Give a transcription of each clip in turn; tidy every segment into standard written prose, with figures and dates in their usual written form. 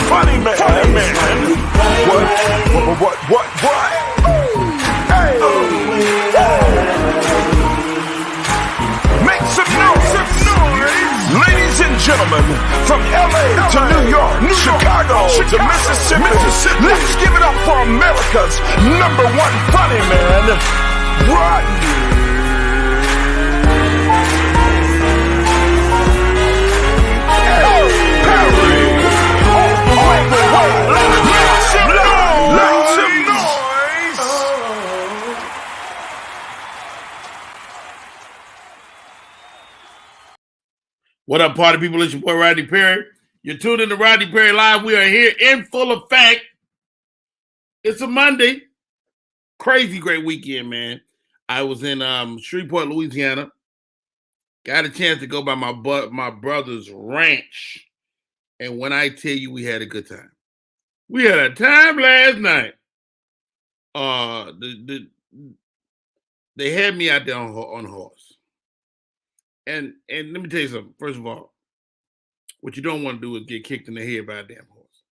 funny man. What? Hey! Make some noise. Ladies and gentlemen, from LA to New York, Chicago to Mississippi, let's give it up for America's #1 funny man, Rodney Perry. Make some noise. What up, party people? It's your boy, Rodney Perry. You're tuned in to Rodney Perry Live. We are here in full effect. It's a Monday. Crazy great weekend, man. I was in Shreveport, Louisiana. Got a chance to go by my brother's ranch. And when I tell you we had a good time. We had a time last night. They had me out there on a horse. And let me tell you something. First of all, what you don't want to do is get kicked in the head by a damn horse.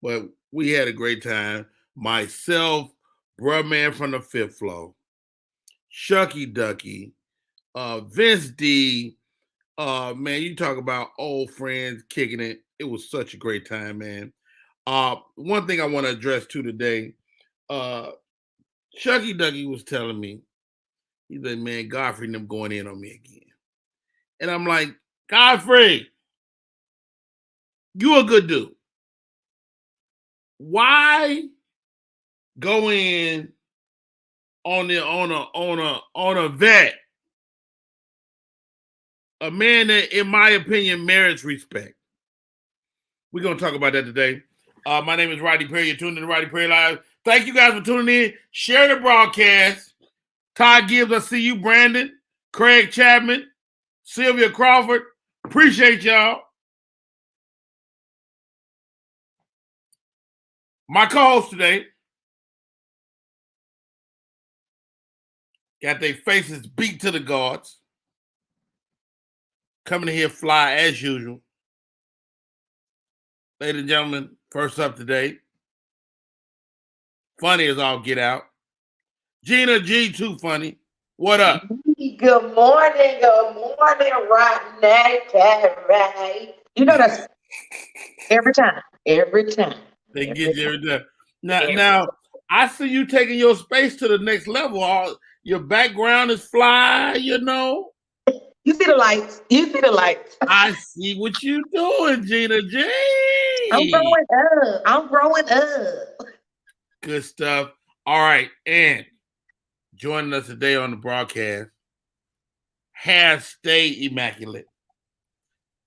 But we had a great time. Myself, bruh man from the fifth floor, Shucky Ducky, Vince D. Man, you talk about old friends kicking it. It was such a great time, man. One thing I want to address too today, Shucky Ducky was telling me, he said, man, Godfrey and them going in on me again. And I'm like, Godfrey, you a good dude. Why go in on a vet? A man that, in my opinion, merits respect. We're going to talk about that today. My name is Rodney Perry. You're tuned in to Rodney Perry Live. Thank you guys for tuning in. Share the broadcast. Todd Gibbs, I see you. Brandon, Craig Chapman, Sylvia Crawford. Appreciate y'all. My co-host today got their faces beat to the guards. Coming in here fly as usual. Ladies and gentlemen, first up today, funny as all get out. Gina G, too funny. What up? Good morning, Rodney Perry. You know that's every time. They get you every time. Now, I see you taking your space to the next level. Your background is fly, you know. You see the lights. I see what you doing, Gina G. I'm growing up. Good stuff. All right, and joining us today on the broadcast, hair stay immaculate.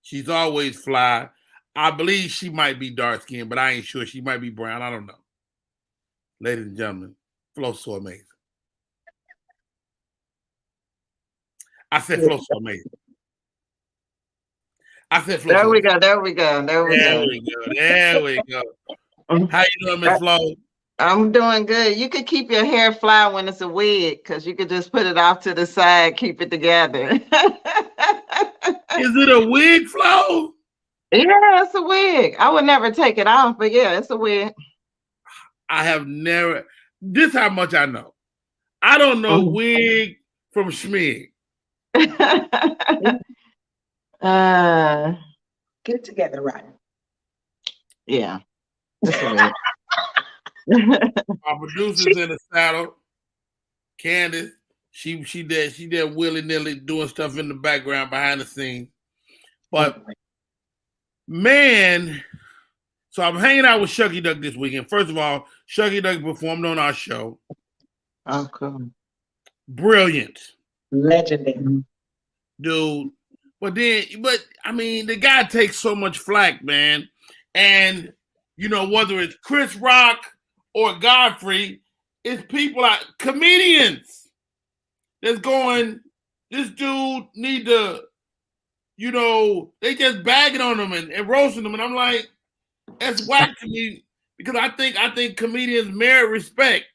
She's always fly. I believe she might be dark skinned, but I ain't sure. She might be brown. I don't know. Ladies and gentlemen, Flo so amazing. I said Flo so amazing. I said Flo. There we go. There we go. How you doing, Miss Flo? I'm doing good. You could keep your hair fly when it's a wig, because you could just put it off to the side, keep it together. Is it a wig, Flo? Yeah, it's a wig. I would never take it off, but yeah, it's a wig. I have never. This how much I know. I don't know wig from schmig. Get it together, Rodney. Yeah. It's a wig. Our producer's in the saddle. Candace, she did willy-nilly doing stuff in the background behind the scenes. But man, so I'm hanging out with Shucky Duck this weekend. First of all, Shucky Duck performed on our show. Oh, cool. Brilliant. Legendary. Dude. But I mean, the guy takes so much flack, man. And you know, whether it's Chris Rock or Godfrey, it's people like comedians that's going, this dude need to, you know, they just bagging on him and roasting him. And I'm like, that's whack to me, because I think comedians merit respect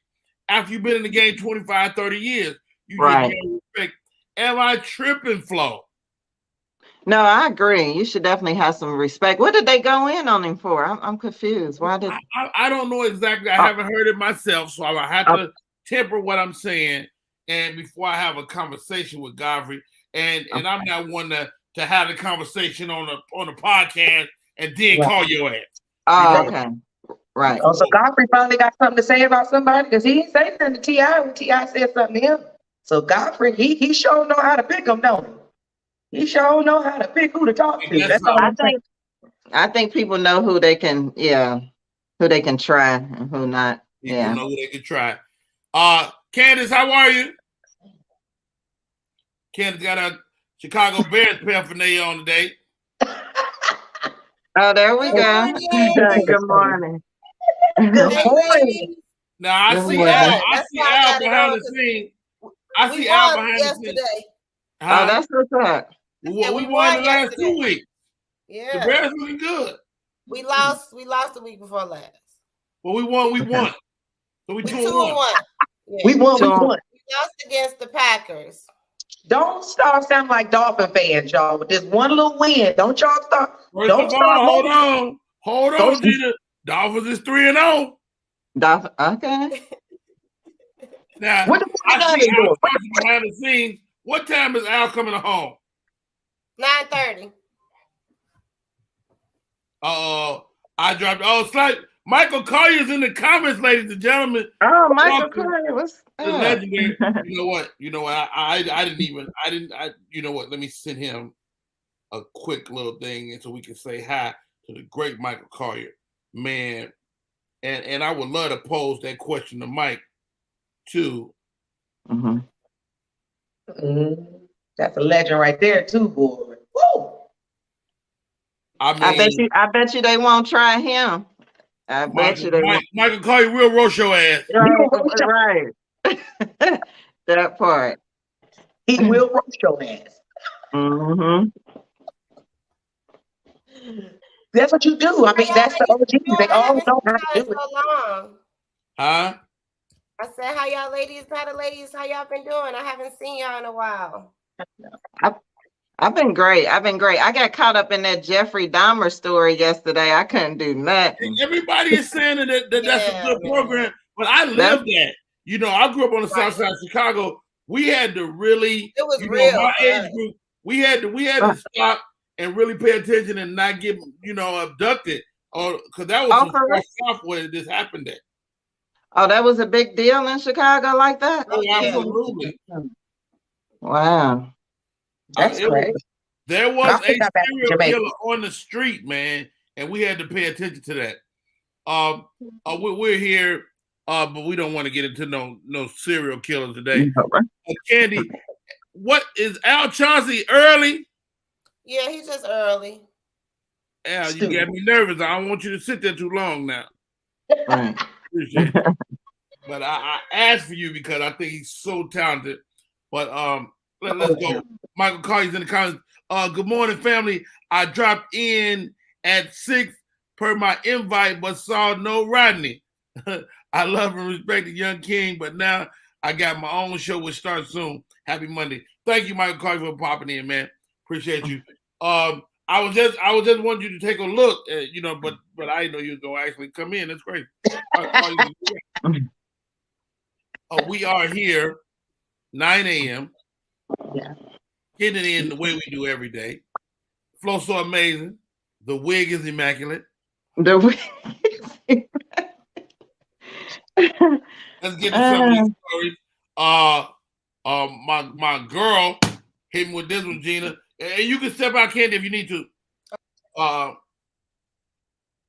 after you've been in the game 25, 30 years. You right. Get respect. Am I tripping, Flo? No, I agree. You should definitely have some respect. What did they go in on him for? I'm confused. Why did? I don't know exactly. I haven't heard it myself, so I have to temper what I'm saying. And before I have a conversation with Godfrey, and I'm not one to have a conversation on the podcast and then call your ass. Oh, okay. Right. Oh, so Godfrey finally got something to say about somebody because he didn't say nothing to T.I. when T.I. said something to him. So Godfrey, he sure know how to pick them, don't he? He sure know how to pick who to talk to. That's all I think people know who they can, who they can try and who not. People know who they can try. Candace, how are you? Candace got a Chicago Bears paraphernalia on today. Oh, there we go. Good morning. Good morning. Now I see Al behind the scenes. I see Al behind the scenes. Oh, that's what's up. Well, we won the last 2 weeks. Yeah. The Bears looking good. We lost the week before last. Well, we won. So we 2-1. Yeah. We won. We lost against the Packers. Don't start sounding like Dolphin fans, y'all. With this one little win, don't y'all start. First of all, hold on, Gina. Dolphins is 3-0. Okay. Now, What I see Al behind the scenes. What time is Al coming home? 9:30. I dropped. Slight. Michael Collier's in the comments, ladies and gentlemen. Oh, Michael Collier was legendary. You know what? I didn't. You know what? Let me send him a quick little thing, and so we can say hi to the great Michael Collier, man. And I would love to pose that question to Mike too. Mm-hmm. That's a legend right there, too, boy. Woo! I bet you they won't try him. I bet you they won't. Michael Collier will roast your ass. Right. That part. He will roast your ass. Mm-hmm. That's what you do. I mean, that's the OGs. They all know how to do it. Huh? I said, how y'all been doing? I haven't seen y'all in a while. I've been great. I got caught up in that Jeffrey Dahmer story yesterday. I couldn't do nothing. Everybody is saying that that's a good program, but I lived that. You know, I grew up on the south side of Chicago. We had to really, it was real. My age group, we had to stop and really pay attention and not get, abducted, or because that was the South where this happened at. Oh, that was a big deal in Chicago like that? Oh, absolutely. Wow. That's great. There was a serial killer on the street, man, and we had to pay attention to that. We're here, but we don't want to get into no serial killers today. Candy, what is Al Chauncey early? Yeah, he's just early. Al, you got me nervous. I don't want you to sit there too long now. Right. Appreciate it. But I asked for you because I think he's so talented. But let's go. Michael Collier's in the comments. Good morning, family. I dropped in at 6 per my invite, but saw no Rodney. I love and respect the young king, but now I got my own show which starts soon. Happy Monday. Thank you, Michael Collier, for popping in, man. Appreciate you. I was just wanting you to take a look, but I didn't know you were gonna actually come in. That's great. We are here 9 a.m. Yeah. Getting it in the way we do every day. Flow so amazing. The wig is immaculate. The wig. Let's get to some of these stories. My girl hit me with this one, Gina. And you can step out, Candy, if you need to.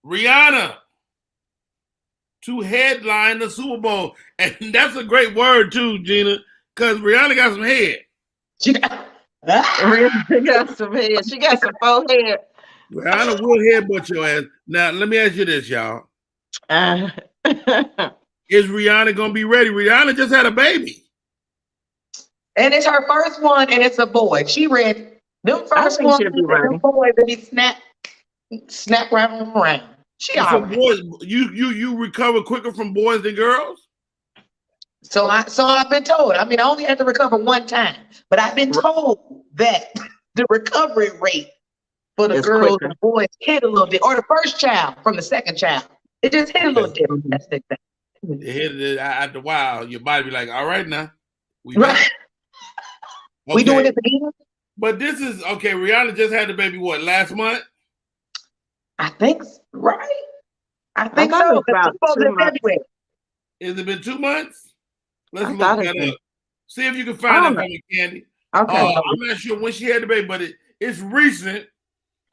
Rihanna to headline the Super Bowl. And that's a great word too, Gina, because Rihanna got some head. She got some head. She got some faux head. Rihanna will headbutt your ass. Now, let me ask you this, y'all. Is Rihanna going to be ready? Rihanna just had a baby. And it's her first one, and it's a boy. She read them first one. The boy that he snap around. She so boys, you recover quicker from boys than girls? So I've been told. I mean, I only had to recover one time, but I've been told that the recovery rate for the It's girls quicker. and boys hit a little bit, or the first child from the second child. It just hit a little different. That's the thing. It hit it after a while. Your body be like, all right now. We Right. back. We doing Okay. it again? But this is okay. Rihanna just had the baby, what, last month? I think right. I think thought it so. was The about Super Bowl's 2 in months. February. Has it been 2 months? Let's I look thought that it up. See if you can I find don't that for me, Candy. Okay. I'm not sure when she had the baby, but it's recent.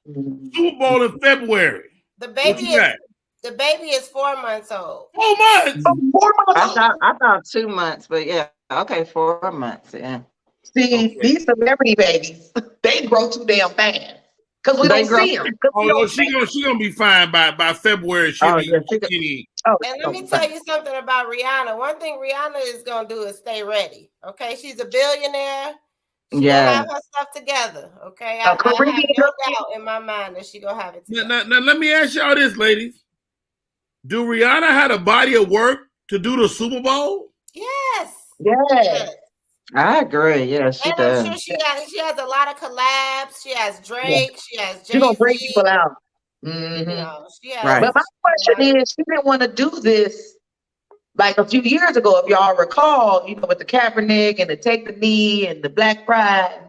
Mhm. Super Bowl in February. The What baby you got? is 4 months old. 4 months. Oh, 4 months old. I thought 2 months, but yeah. Okay, 4 months. Yeah. See, Okay. these celebrity babies, they grow too damn fast. Because we They don't grow- see them. Oh, she gonna be fine by February. She'll Oh, be yeah, she could- skinny. And let me tell you something about Rihanna. One thing Rihanna is gonna do is stay ready. Okay, she's a billionaire. She gonna Yeah. have her stuff together. Okay, I A have Caribbean no girl. doubt in my mind that she gonna have it together. Now, let me ask y'all this, ladies. Do Rihanna have a body of work to do the Super Bowl? Yes. Yes. I agree. Yeah, she And does. I'm sure she has a lot of collabs. She has Drake. She has Jay-Z. She's gonna bring people out. You Mhm. know, she has. Right. But my question is, she didn't want to do this like a few years ago, if y'all recall, with the Kaepernick and the Take the Knee and the Black Pride,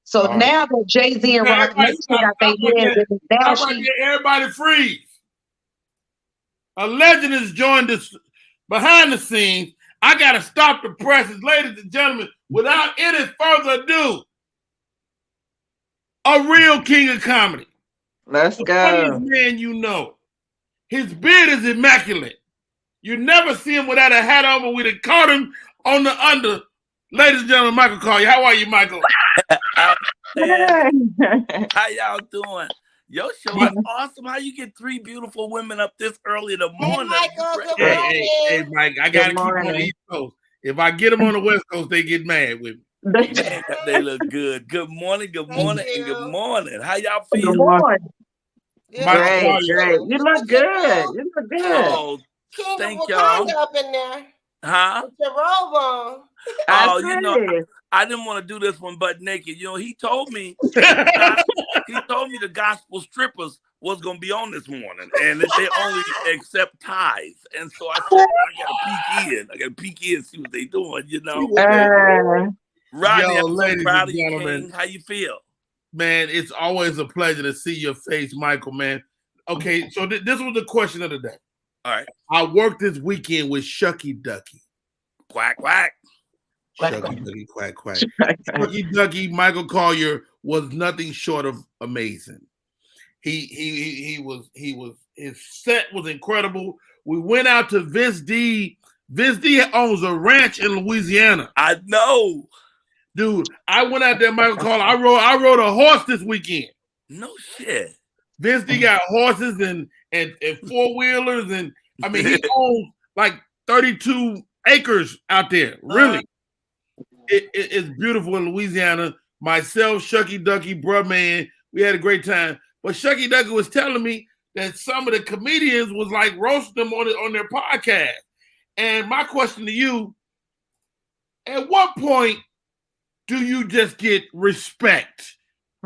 So All right. now that Jay-Z and Rock Everybody Nation got their stop hands in it, now How about she that? Everybody freeze. A legend has joined us behind the scenes. I gotta stop the presses, ladies and gentlemen, without any further ado. A real king of comedy. Let's The go. funniest man you know. His beard is immaculate. You never see him without a hat on, but we'd have caught him on the under. Ladies and gentlemen, Michael Collier. How are you, Michael? How y'all doing? Your show is awesome. How you get 3 beautiful women up this early in the Hey, morning? Michael, good Hey, morning. hey, Mike, I gotta Good keep on the morning. East Coast. If I get them on the West Coast, they get mad with me. Man, they look good. Good morning, Thank and you. good morning. How y'all Good feel? morning. Good Michael Great, Collier. great. You look good. You look good. Oh, King thank of y'all. Wakanda up in there huh? with your robe on. Oh, I you know, see. I didn't want to do this one butt naked. He told me the gospel strippers was gonna be on this morning, and that they only accept ties. And so I said, I gotta peek in, see what they doing. Rodney, Yo, I'm so ladies proud and of you, gentlemen. King. How you feel? Man, it's always a pleasure to see your face, Michael, man. Okay, so this was the question of the day. All right. I worked this weekend with Shucky Ducky. Quack, quack. Shucky Ducky, quack, quack. Shucky Ducky, Michael Collier was nothing short of amazing. He was his set was incredible. We went out to Vince D. Vince D owns a ranch in Louisiana. I know. Dude, I went out there, Michael Collier. I rode a horse this weekend. No shit. Vince D got horses and four-wheelers, and I mean he owns like 32 acres out there. Really. It's beautiful in Louisiana. Myself, Shucky Ducky, bruh man, we had a great time. But Shucky Ducky was telling me that some of the comedians was like roasting them on their podcast. And my question to you, at what point do you just get respect?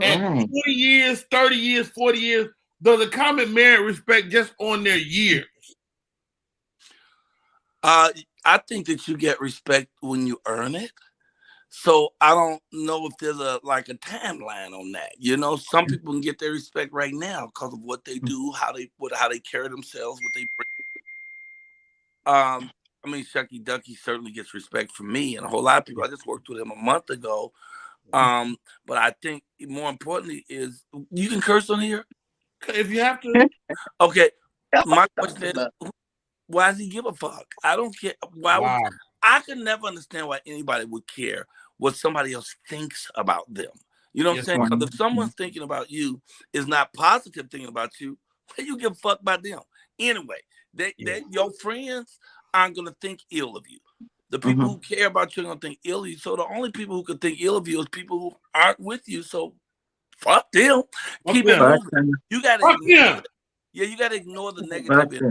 At 20 years, 30 years, 40 years, does a comic merit respect just on their years? I think that you get respect when you earn it. So I don't know if there's a timeline on that. Some people can get their respect right now because of what they do, how they carry themselves, what they bring. I mean, Shucky Ducky certainly gets respect from me and a whole lot of people. I just worked with him a month ago. But I think more importantly is you can curse on here if you have to. Okay. My question is, why does he give a fuck? I don't care. Why? I can never understand why anybody would care what somebody else thinks about them. You know what I'm saying? Because if someone's thinking about you is not positive thinking about you, then you give a fuck about them. Anyway, your friends aren't going to think ill of you. The people who care about you are going to think ill of you. So the only people who could think ill of you is people who aren't with you. So fuck them. Keep it moving. You got to ignore the negative.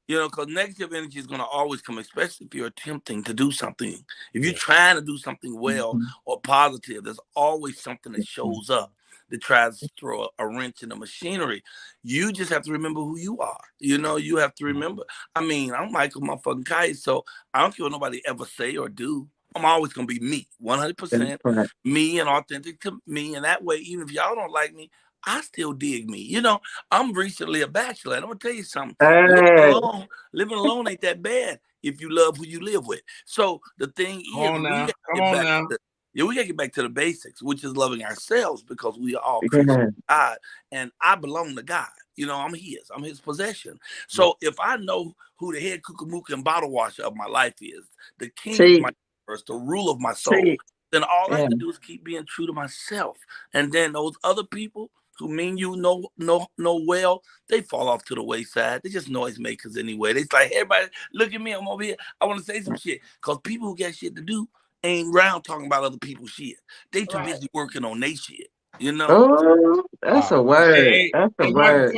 You know, because negative energy is going to always come, especially if you're attempting to do something. If you're trying to do something well or positive, there's always something that shows up that tries to throw a wrench in the machinery. You just have to remember who you are. You know, you have to remember. I mean, I'm Michael motherfucking Kite, so I don't care what nobody ever say or do. I'm always going to be me, 100% me and authentic to me. And that way, even if y'all don't like me, I still dig me. You know, I'm recently a bachelor. And I'm going to tell you something. Living alone ain't that bad if you love who you live with. So the thing is, we got to get back to the basics, which is loving ourselves, because we are all creatures of God. And I belong to God. You know, I'm his possession. So if I know who the head kookamook and bottle washer of my life is, the king of my universe, the rule of my soul, then all I have to do is keep being true to myself. And then those other people who mean you know well, they fall off to the wayside. They just noisemakers anyway. They like, everybody, look at me, I'm over here. I want to say some shit. Because people who got shit to do ain't around talking about other people's shit. They too busy working on their shit. You know? Oh, that's a word. That's a word.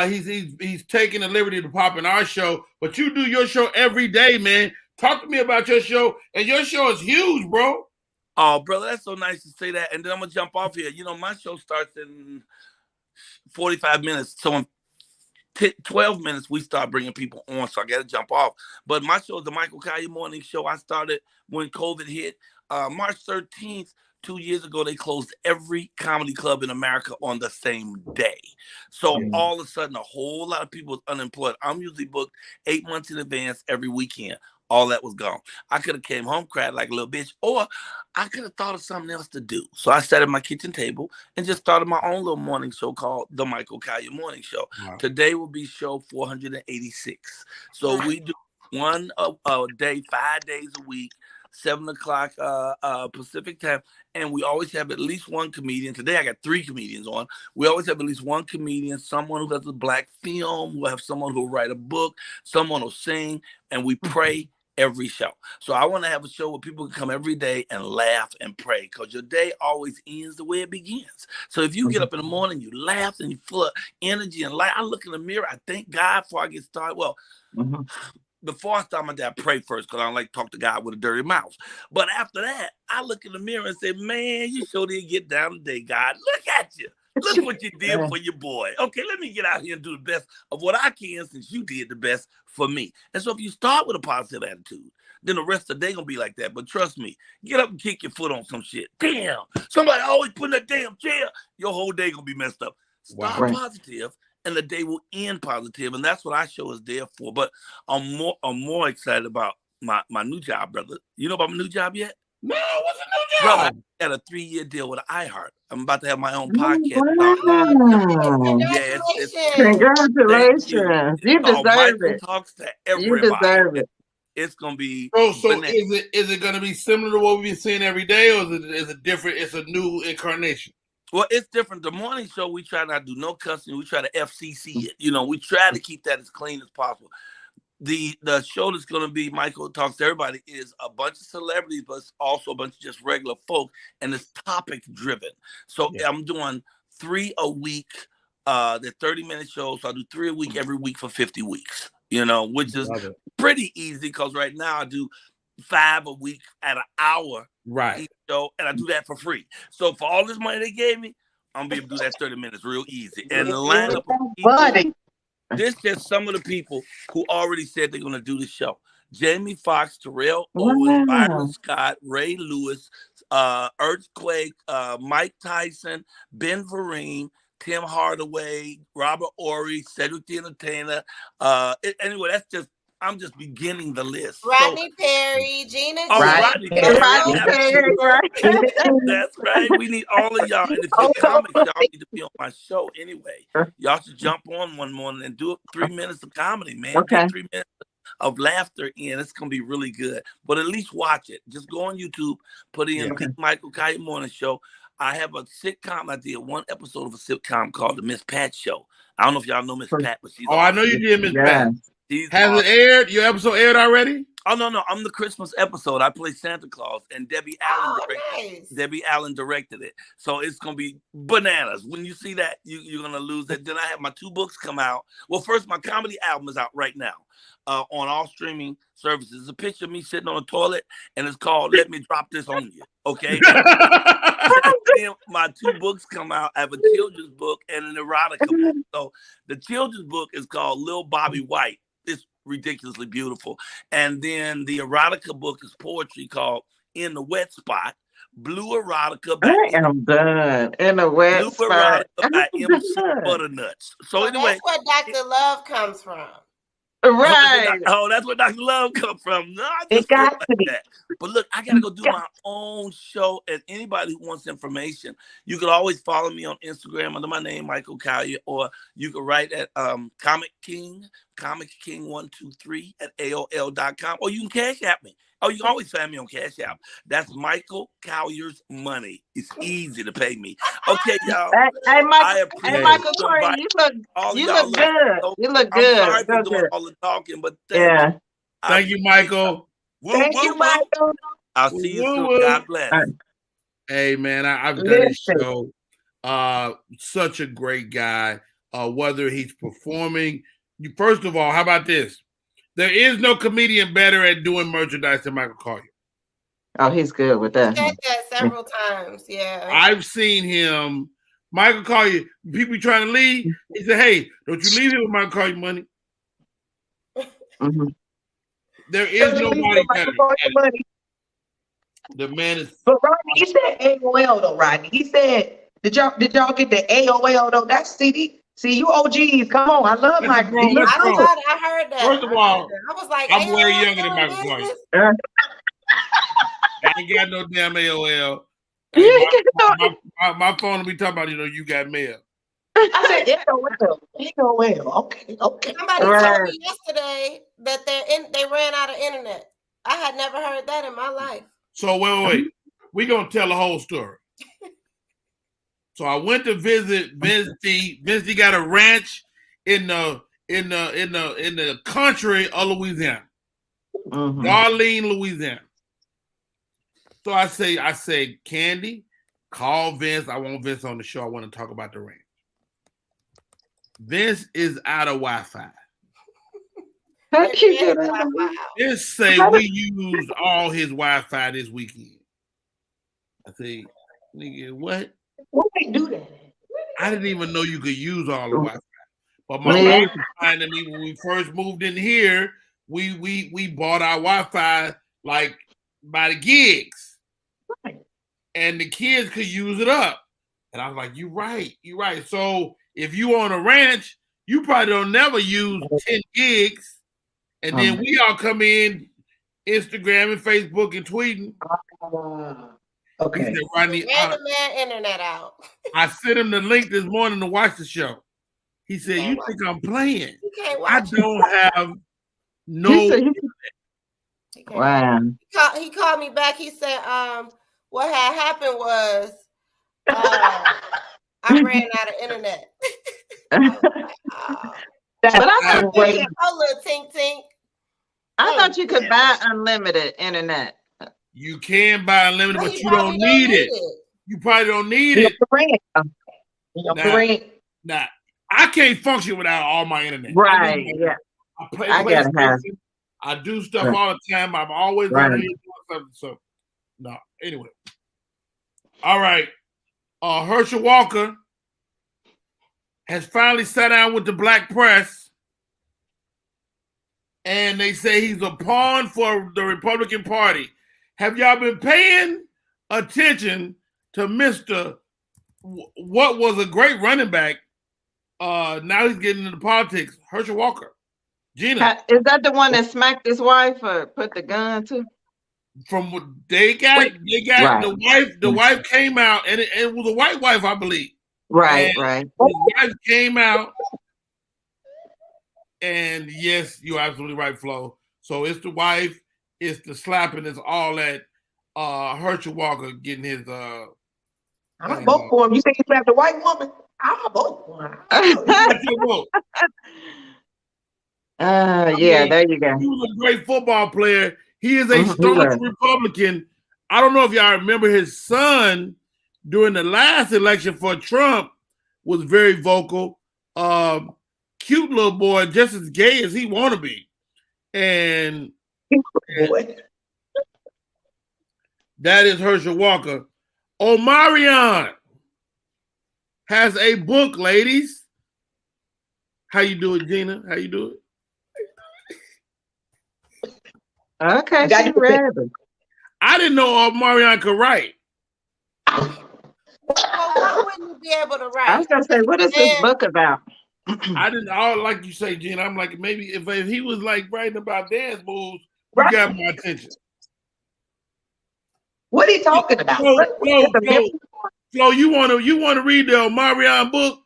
He's taking the liberty to pop in our show, but you do your show every day, man. Talk to me about your show, and your show is huge, bro. Oh, brother, that's so nice to say that. And then I'm going to jump off here. You know, my show starts in 45 minutes. So in 12 minutes, we start bringing people on. So I got to jump off. But my show is the Michael Kaya Morning Show. I started when COVID hit. March 13th, 2 years ago, they closed every comedy club in America on the same day. So all of a sudden, a whole lot of people was unemployed. I'm usually booked 8 months in advance every weekend. All that was gone. I could have came home, cried like a little bitch, or I could have thought of something else to do. So I sat at my kitchen table and just started my own little morning show called The Michael Kaya Morning Show. Wow. Today will be show 486. So we do one a day, 5 days a week, 7 o'clock Pacific time. And we always have at least one comedian. Today I got 3 comedians on. We always have at least one comedian, someone who does a black film. We'll have someone who will write a book, someone will sing, and we pray every show. So I want to have a show where people can come every day and laugh and pray, because your day always ends the way it begins. So if you get up in the morning, you laugh and you full of energy and light. I look in the mirror, I thank God before I get started. Well, before I start my day, I pray first, because I don't like to talk to God with a dirty mouth. But after that, I look in the mirror and say, man, you sure did get down today, God. Look at you. Look what you did for your boy. Okay, let me get out here and do the best of what I can, since you did the best for me. And so if you start with a positive attitude, then the rest of the day gonna be like that. But trust me, get up and kick your foot on some shit. Damn, somebody always put in that damn chair. Your whole day gonna be messed up. Start positive, and the day will end positive. And that's what our show is there for. But I'm more excited about my new job, brother. You know about my new job yet? No, what's a new job? Brother, I got a 3-year deal with iHeart. I'm about to have my own podcast. Congratulations. You deserve Michael it. Talks to everybody. You deserve it. It's gonna be so is it gonna be similar to what we've been seeing every day, or is it different? It's a new incarnation. Well, it's different. The morning show, we try not to do no cussing. We try to FCC it. You know, we try to keep that as clean as possible. The show that's going to be Michael Talks to Everybody is a bunch of celebrities, but it's also a bunch of just regular folk, and it's topic driven. So I'm doing 3 a week. They're 30-minute shows. So I do 3 a week every week for 50 weeks, you know, which is pretty easy, because right now I do 5 a week at an hour. Right. Each show, and I do that for free. So for all this money they gave me, I'm going to be able to do that 30 minutes real easy. And the lineup of people, this is just some of the people who already said they're going to do the show. Jamie Foxx, Terrell Owens, Byron Scott, Ray Lewis, Earthquake, Mike Tyson, Ben Vereen, Tim Hardaway, Robert Ory, Cedric the Entertainer. Anyway, I'm just beginning the list. Rodney Perry, Gina. Rodney Perry. That's right. We need all of y'all. And if you're comics, y'all need to be on my show anyway. Y'all should jump on one morning and do 3 minutes of comedy, man. Okay. Get 3 minutes of laughter in. It's going to be really good. But at least watch it. Just go on YouTube, put in the Michael Kaya Morning Show. I have a sitcom. I did 1 episode of a sitcom called The Miss Pat Show. I don't know if y'all know Miss Pat, but she's I know you did, Miss Pat. Has it aired? Your episode aired already? Oh no, I'm the Christmas episode. I play Santa Claus, and Debbie Allen directed it. So it's gonna be bananas. When you see that, you're gonna lose it. Then I have my 2 books come out. Well, first my comedy album is out right now on all streaming services. It's a picture of me sitting on a toilet, and it's called "Let Me Drop This on You." Okay. Then my 2 books come out. I have a children's book and an erotica book. So the children's book is called Lil Bobby White. It's ridiculously beautiful. And then the erotica book is poetry called In the Wet Spot. Blue erotica. I am done. In the wet Blue spot. erotica by MC Butternuts. So anyway. That's where Dr. Love comes from. Right. That's where Dr. Love comes from. No, It got to be. That. But look, I gotta go do my own show. And anybody who wants information, you can always follow me on Instagram under my name, Michael Collier, or you can write at Comic King 123 at AOL.com, or you can Cash App me. Oh, you can always find me on Cash App. That's Michael Collier's money. It's easy to pay me. Okay, y'all. Hey, Michael Corey, you look good. You look good. I'm sorry for doing all the talking, but thank you, Michael. Thank you, Michael. I'll see you soon. God bless. Hey, man, I've done his show. Such a great guy. Whether he's performing, first of all, how about this? There is no comedian better at doing merchandise than Michael Collier. Oh, he's good with that. He said that several times. Yeah. I've seen him. Michael Collier, people trying to leave. He said, "Hey, don't you leave here with Michael Collier money." Mm-hmm. There is nobody better. The man is. But Rodney, he said AOL though. Rodney, he said, "Did y'all get the AOL though?" That's CD. See, you OGs, come on. I love Michael. I heard that. First of all, I was like, I'm way younger than Michael Collier. I ain't got no damn AOL. My phone will be talking about, you got mail. I said AOL. Okay. Somebody told me yesterday that they ran out of internet. I had never heard that in my life. So wait. We're gonna tell the whole story. So I went to visit Vince D. Vince D got a ranch in the country of Louisiana, Darlene, Louisiana. So I say, Candy, call Vince. I want Vince on the show. I want to talk about the ranch. Vince is out of Wi-Fi. How cute is that? Just say we used all his Wi-Fi this weekend. I say, nigga, what? Why they do that? I didn't even know you could use all the Wi-Fi. But my wife reminded me when we first moved in here, we bought our Wi-Fi like by the gigs. Right. And the kids could use it up. And I was like, you're right. So if you on a ranch, you probably don't never use 10 gigs. And then we all come in, Instagram and Facebook and tweeting. Okay. He said, Rodney, Ran the man internet out. I sent him the link this morning to watch the show. He said, "You think I'm playing? I don't have no." Wow. He called me back. He said, "What had happened was I ran out of internet." But I thought little tink tink. I thought you could buy unlimited internet. You can buy unlimited, but you don't need it. You probably don't need it. Now, I can't function without all my internet. Right. Yeah. I play PlayStation. I do stuff all the time. I'm always on doing something. So, no. Anyway. All right. Herschel Walker has finally sat down with the black press, and they say he's a pawn for the Republican Party. Have y'all been paying attention to Mr. What was a great running back? Now he's getting into politics. Herschel Walker. Gina. Is that the one that smacked his wife or put the gun to? From what they got the wife came out, and it was a white wife, I believe. Right. His wife came out, and yes, you're absolutely right, Flo. So it's the wife. It's the slapping, it's all that Herschel Walker getting his I'm vote for him. You say he slapped a white woman? I'll vote for him. Yeah, there you go. He was a great football player. He is a Mhm, he staunch was. Republican. I don't know if y'all remember his son during the last election for Trump was very vocal. Cute little boy, just as gay as he want to be. And Boy. that is Herschel Walker. Omarion has a book, ladies. How you doing, Gina? How you doing? Okay, Got she your read it. I didn't know Omarion could write. Well, why wouldn't you be able to write? I was gonna say, what is this book about? I didn't. Like you say, Gina. I'm like, maybe if he was like writing about dance moves, you Right. got my attention. What are you talking about? Flo, you want to read the Omarion book?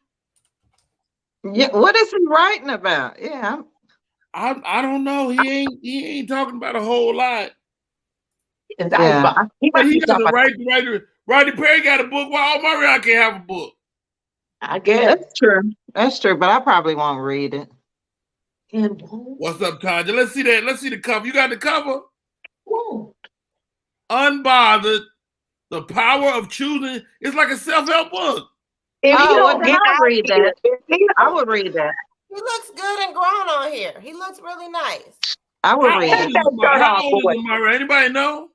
Yeah, what is he writing about? Yeah, I don't know. He ain't talking about a whole lot. yeah. But he has a right to write. Rodney Perry got a book. Why Omarion can't have a book? I guess. That's true. That's true, but I probably won't read it. What's up, Tanya? Let's see that. Let's see the cover. You got the cover? Whoa. Unbothered. The power of choosing. It's like a self-help book. If you don't then get I'll out read here, that. I would read that. He looks good and grown on here. He looks really nice. I would How read old it. is Omarion? Anybody know?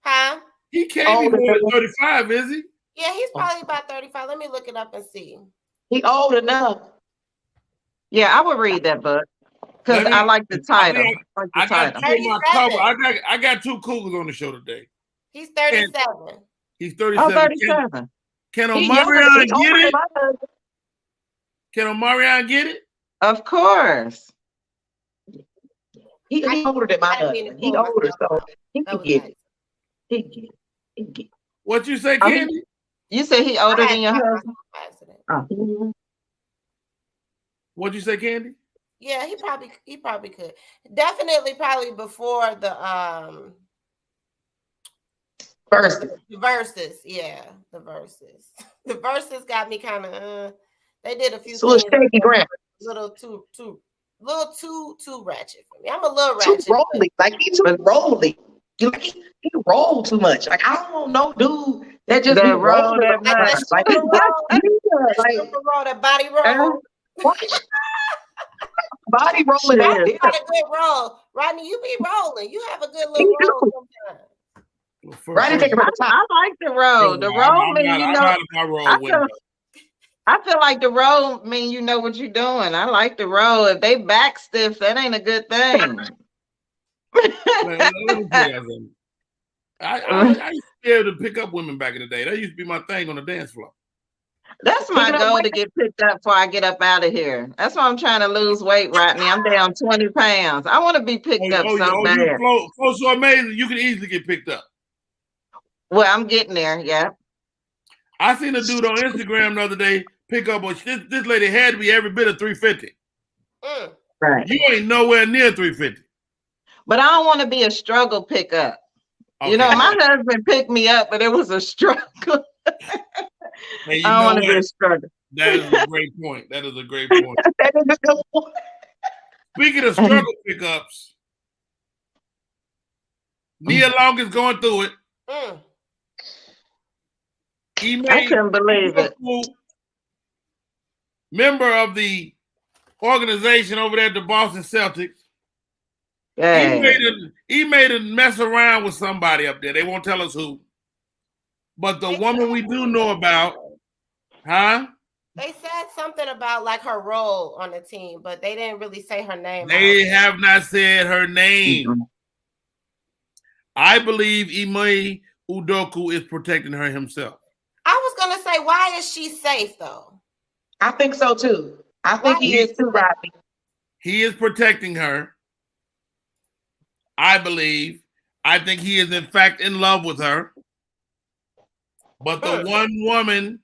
Huh? He can't be more than 35, is he? Yeah, he's probably about 35. Let me look it up and see. He old enough. Yeah, I would read that book because I like the title. I got my cover. I got two cougars on the show today. He's 37. He's 37. Oh, 37. Can Omarion get it? Can Omarion get it? Of course. He older than my husband. He older, so he can get it. He can get it. What you say, Candy? You say he older than your husband? Oh. What'd you say, Candy? Yeah, he probably could. Definitely probably before the Versus. Yeah, the Versus. The Versus got me kind of they did a few things shaky grammar. little too ratchet for me. I'm a little ratchet. Too rolly. Like he's too rolly. He roll too much. Like I don't know, dude. That just that roll that much. Like that body roll. Body rolling out there. You got a good roll. Rodney, you be rolling. You have a good little roll sometimes. Rodney, take it from the top. I like the roll. The roll mean you know. I feel like the roll mean you know what you're doing. I like the roll. If they back stiff, that ain't a good thing. I used to be able to pick up women back in the day. That used to be my thing on the dance floor. That's my goal to get picked up before I get up out of here. That's why I'm trying to lose weight, Rodney. I'm down 20 pounds. I want to be picked up so bad. Flo so amazing. You can easily get picked up. Well, I'm getting there. Yeah. I seen a dude on Instagram the other day pick up. This lady had to be every bit of 350. Right. You ain't nowhere near 350. But I don't want to be a struggle pickup. Okay. You know, my husband picked me up, but it was a struggle. Hey, I don't want to be a struggle. That is a great point. That is a great point. That is a good point. Speaking of struggle pickups, Nia Long is going through it. I couldn't believe it. Member of the organization over there at the Boston Celtics. Hey. He made a mess around with somebody up there. They won't tell us who. But the woman we do know about, huh? They said something about like her role on the team, but they didn't really say her name. They have not said her name. Mm-hmm. I believe Ime Udoka is protecting her himself. I was gonna say, why is she safe though? I think so too. I think he is too, Rodney. He is protecting her. I believe. I think he is in fact in love with her. But the one woman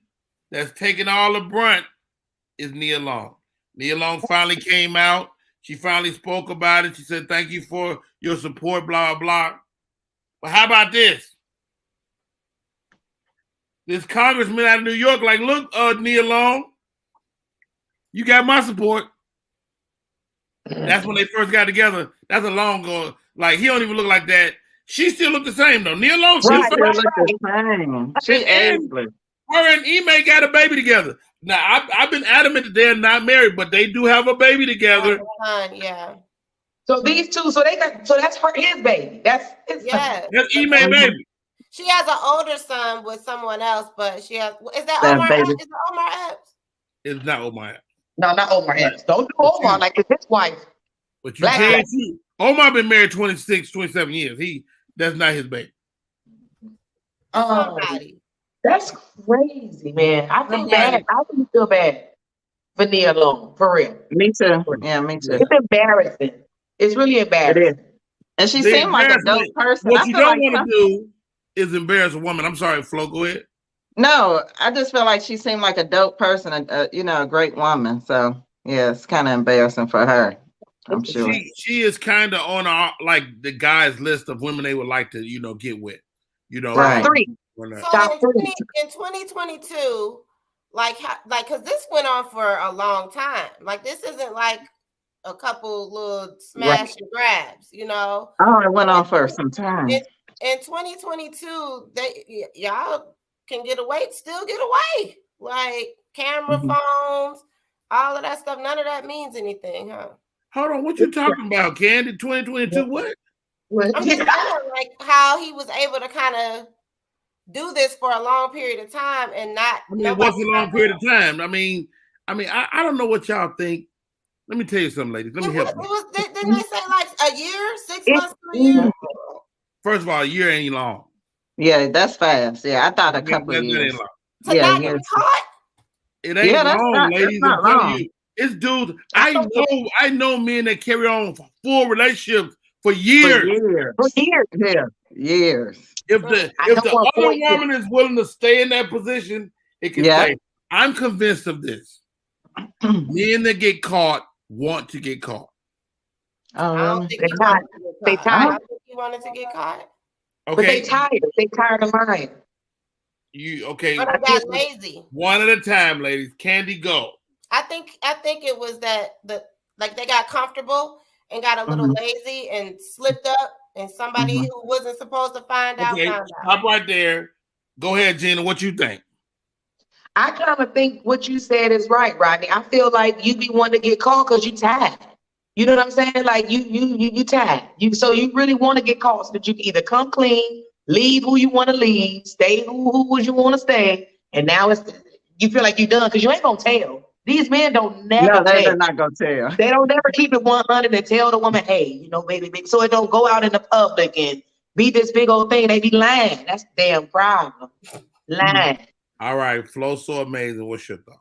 that's taking all the brunt is Nia Long. Nia Long finally came out. She finally spoke about it. She said, "Thank you for your support, blah, blah, blah." But how about this? This congressman out of New York, like, look, Nia Long, you got my support. That's when they first got together. That's a long ago. Like, he don't even look like that. She still look the same though. Nia Long, she still look the same. She ageless. Her and Ime got a baby together. Now I've been adamant that they're not married, but they do have a baby together. Yeah. So these two, so that's his baby. That's Ime baby. She has an older son with someone else, but she has. Is that Omar? Is it Omar Epps? It's not Omar Epps. No, not Omar Epps. Don't do Omar like it's his wife. But you can't see. Omar been married 26, 27 years. That's not his baby. That's crazy, man. I feel bad. I really feel bad for Nia Long, for real. Me too. Yeah, me too. It's embarrassing. It's really embarrassing. It is. And she seemed like a dope person. What you don't want to do is embarrass a woman. I'm sorry, Flo, go ahead. No, I just feel like she seemed like a dope person, a great woman. So yeah, it's kind of embarrassing for her. I'm sure she is kind of on like the guys' list of women they would like to, get with. Right. So in 2022, because this went on for a long time. Like, this isn't like a couple little smash and grabs, Oh, it went on for some time. In 2022, y'all can still get away. Like camera phones, all of that stuff. None of that means anything, huh? Hold on, what you talking about, Candy? 2022, what? I'm just saying, like, how he was able to kind of do this for a long period of time and not. What's a long period of time? I don't know what y'all think. Let me tell you something, ladies. Let me help you. Didn't they say like a year, 6 months to a year? First of all, a year ain't long. Yeah, that's fast. Yeah, I thought a couple of years. Ain't long. Not get caught? It ain't long, ladies. I'm telling you. It's dudes. I know men that carry on for full relationships for years. Years. If the other woman is willing to stay in that position, it can stay. I'm convinced of this. Men that get caught want to get caught. I don't think he wanted to get caught. I think he wanted to get caught. Okay. But they tired. They tired of mine. Okay? But they got lazy. One at a time, ladies. Candy, go. I think it was that they got comfortable and got a little lazy and slipped up, and somebody who wasn't supposed to find out. Stop right there. Go ahead, Gina. What you think? I kind of think what you said is right, Rodney. I feel like you be wanting to get caught because you tired. You know what I'm saying? Like you tired. So you really want to get caught so that you can either come clean, leave who you want to leave, stay who you want to stay, and now you feel like you're done because you ain't gonna tell. These men don't never tell. They're not gonna tell. They don't never keep it 100 and tell the woman, hey, baby, so it don't go out in the public and be this big old thing. They be lying. That's the damn problem. Lying. All right, Flo, so amazing. What's your thoughts?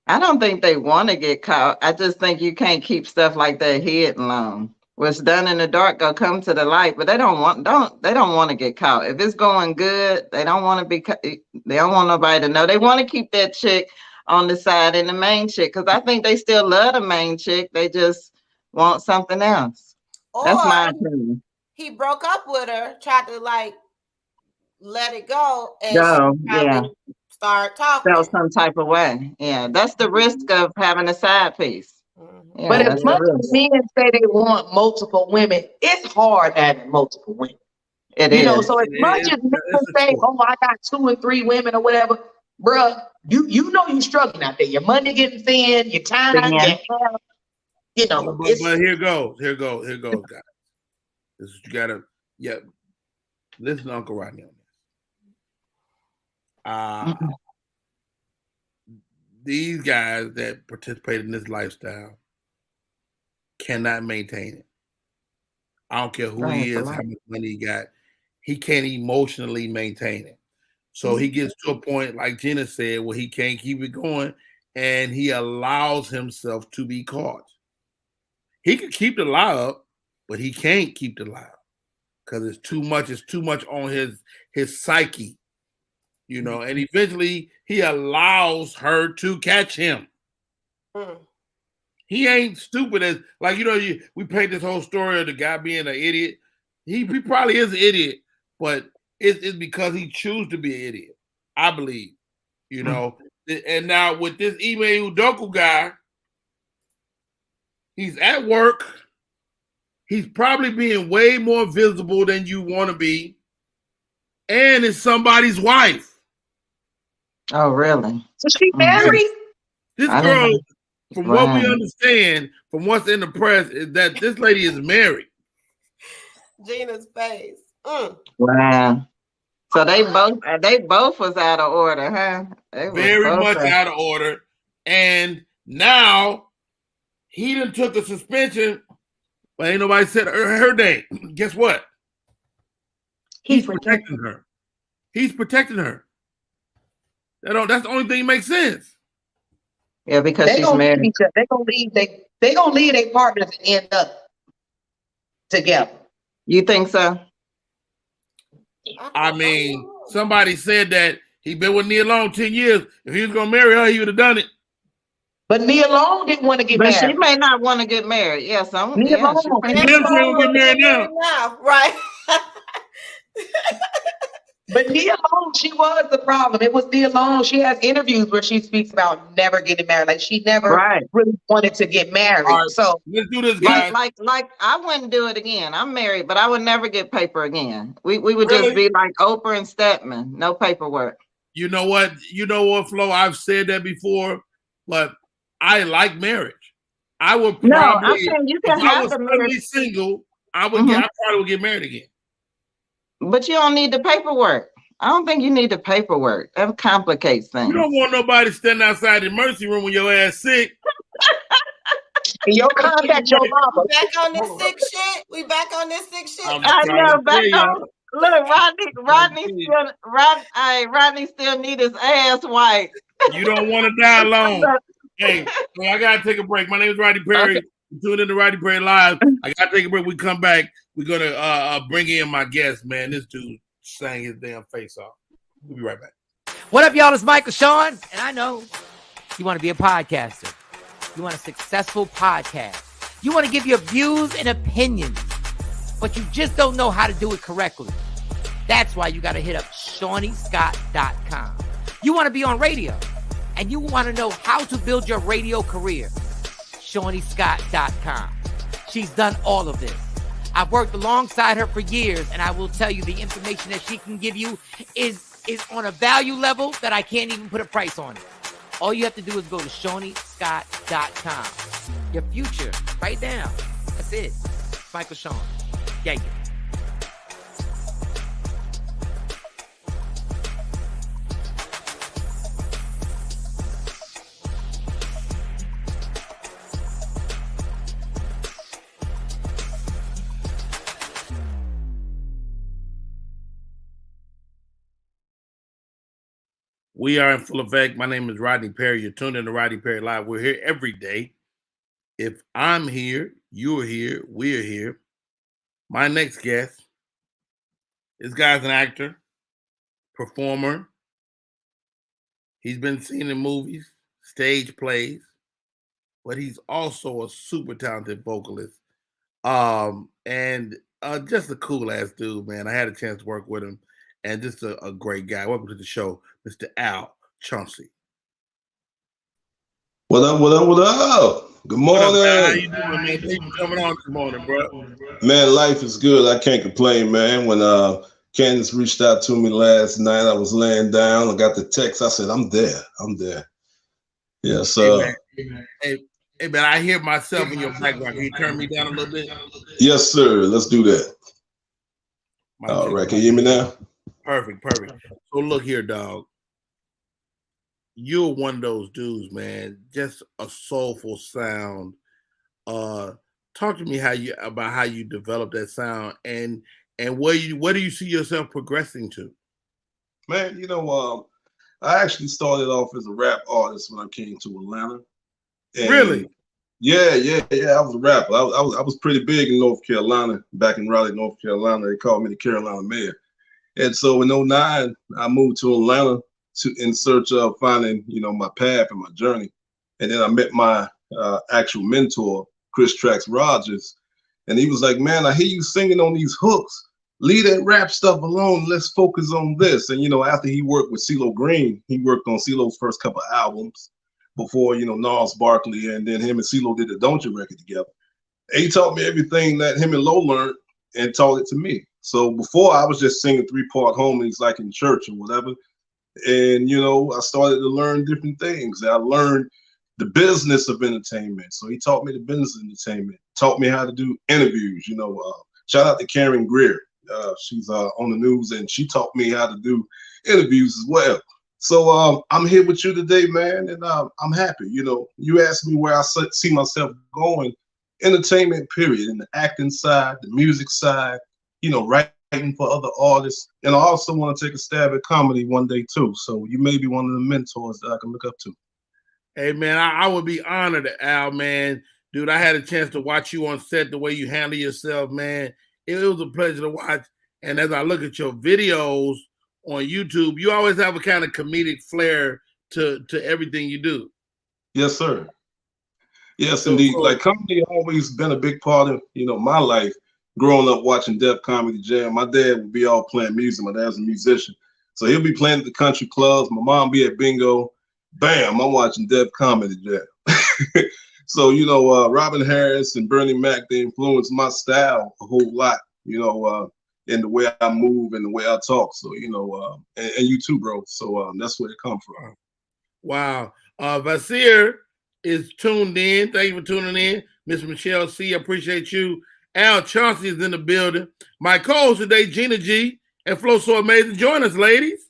I don't think they want to get caught. I just think you can't keep stuff like that hidden long. What's done in the dark gonna come to the light, but they don't want to get caught. If it's going good, they don't want nobody to know. They want to keep that chick on the side and the main chick, because I think they still love the main chick. They just want something else. That's my opinion. He broke up with her, tried to let it go, and start talking. Felt some type of way. Yeah, that's the risk of having a side piece. Yeah, but as much as men say they want multiple women, it's hard having multiple women. It is. So as much as men say, "Oh, I got 2 and 3 women" or whatever, bruh, you know you struggling out there. Your money getting thin, your time, your health, But here goes, guys. This is you gotta, listen to Uncle Rodney on this. These guys that participate in this lifestyle cannot maintain it. I don't care who he is, how much money he got. He can't emotionally maintain it. So he gets to a point, like Gina said, where he can't keep it going, and he allows himself to be caught. He can keep the lie up, but he can't keep the lie up because it's too much. It's too much on his psyche, and eventually he allows her to catch him. He ain't stupid as we paint this whole story of the guy being an idiot. He probably is an idiot, but it's because he chooses to be an idiot, I believe. And now with this Ime Udoka guy, He's at work. He's probably being way more visible than you want to be. And it's somebody's wife. Oh, really? So she married? This girl, from what we understand, from what's in the press, is that this lady is married. Gina's face. Wow. So they both was out of order, huh? Very much out of order. And now he done took a suspension, but ain't nobody said her name. Guess what? He's protecting her. He's protecting her. That's the only thing that makes sense. Yeah, because she's married. They're gonna leave their partners and end up together. You think so? I mean, somebody said that he been with Nia Long 10 years. If he was gonna marry her, he would have done it. But Nia Long didn't want to get married. But she may not want to get married. Yeah, Nia Long will get married now. Right. But Nia Long, she was the problem. It was Nia Long. She has interviews where she speaks about never getting married. Like she never really wanted to get married. Right. So let's do this, guys. Like I wouldn't do it again. I'm married, but I would never get paper again. We would just be like Oprah and Stedman, no paperwork. You know what, Flo? I've said that before, but I like marriage. I would probably, I'm saying you can have the marriage. Single, I probably would get married again. But you don't need the paperwork. I don't think you need the paperwork. That complicates things. You don't want nobody standing outside the emergency room when your ass sick. Your contact your mama. Back on this sick shit. We back on this sick shit. I know. Back on. Look, Rodney still need his ass wiped. You don't want to die alone. Hey, I gotta take a break. My name is Rodney Perry. Okay. Tune in to Rodney Perry Live. I gotta take a break. We come back. We're gonna bring in my guest, man. This dude sang his damn face off. We'll be right back. What up, y'all? It's Michael Sean, and I know you want to be a podcaster. You want a successful podcast. You want to give your views and opinions, but you just don't know how to do it correctly. That's why you got to hit up ShawneeScott.com. You want to be on radio, and you want to know how to build your radio career. ShawneeScott.com. She's done all of this. I've worked alongside her for years, and I will tell you the information that she can give you is on a value level that I can't even put a price on it. All you have to do is go to ShawneeScott.com. Your future, right now. That's it. Michael Sean. Yeah. We are in full effect. My name is Rodney Perry. You're tuned in to Rodney Perry Live. We're here every day. If I'm here, you're here, we're here. My next guest, this guy's an actor, performer. He's been seen in movies, stage plays, but he's also a super talented vocalist. And just a cool ass dude, man. I had a chance to work with him. And just a great guy. Welcome to the show, Mr. Al Chauncey. What up, what up, what up? Good morning. What up, how you doing, man? Thanks for coming on this morning, bro. Man, life is good. I can't complain, man. When Candace reached out to me last night, I was laying down. I got the text. I said, I'm there. Yeah, so. Hey, man, I hear myself in your background. Can you turn me down a little bit? Yes, sir. Let's do that. All right. Can you hear me now? Perfect. So look here, dog. You're one of those dudes, man. Just a soulful sound. Talk to me about how you developed that sound and where do you see yourself progressing to? Man, I actually started off as a rap artist when I came to Atlanta. And really? Yeah. I was a rapper. I was pretty big in North Carolina, back in Raleigh, North Carolina. They called me the Carolina Mayor. And so in 2009, I moved to Atlanta in search of finding, my path and my journey. And then I met my actual mentor, Chris Trax Rogers. And he was like, man, I hear you singing on these hooks. Leave that rap stuff alone. Let's focus on this. And, after he worked with CeeLo Green, he worked on CeeLo's first couple albums. before, you know, Gnarls Barkley, and then him and CeeLo did the Don't You record together. And he taught me everything that him and Lo learned and taught it to me. So before I was just singing 3-part harmonies like in church or whatever. And, you know, I started to learn different things. I learned the business of entertainment. So he taught me the business of entertainment, taught me how to do interviews. You know, shout out to Karen Greer. She's on the news, and she taught me how to do interviews as well. So I'm here with you today, man, and I'm happy. You know, you asked me where I see myself going. Entertainment, period, in the acting side, the music side, you know, writing for other artists. And I also want to take a stab at comedy one day too. So you may be one of the mentors that I can look up to. Hey, man, I would be honored, Al, man. Dude, I had a chance to watch you on set, the way you handle yourself, man. It was a pleasure to watch. And as I look at your videos on YouTube, you always have a kind of comedic flair to everything you do. Yes, sir. Yes, indeed. Like comedy always been a big part of, you know, my life. Growing up watching Def Comedy Jam, my dad would be all playing music. My dad's a musician, so he'll be playing at the country clubs. My mom be at bingo. Bam, I'm watching Def Comedy Jam. So, you know, Robin Harris and Bernie Mac, they influenced my style a whole lot, you know, in the way I move and the way I talk. So, you know, and you too, bro. So that's where it comes from. Wow. Vasir is tuned in. Thank you for tuning in. Miss Michelle C., appreciate you. Al Chauncey is in the building. My co-host today, Gina G. and Flow So Amazing. Join us, ladies.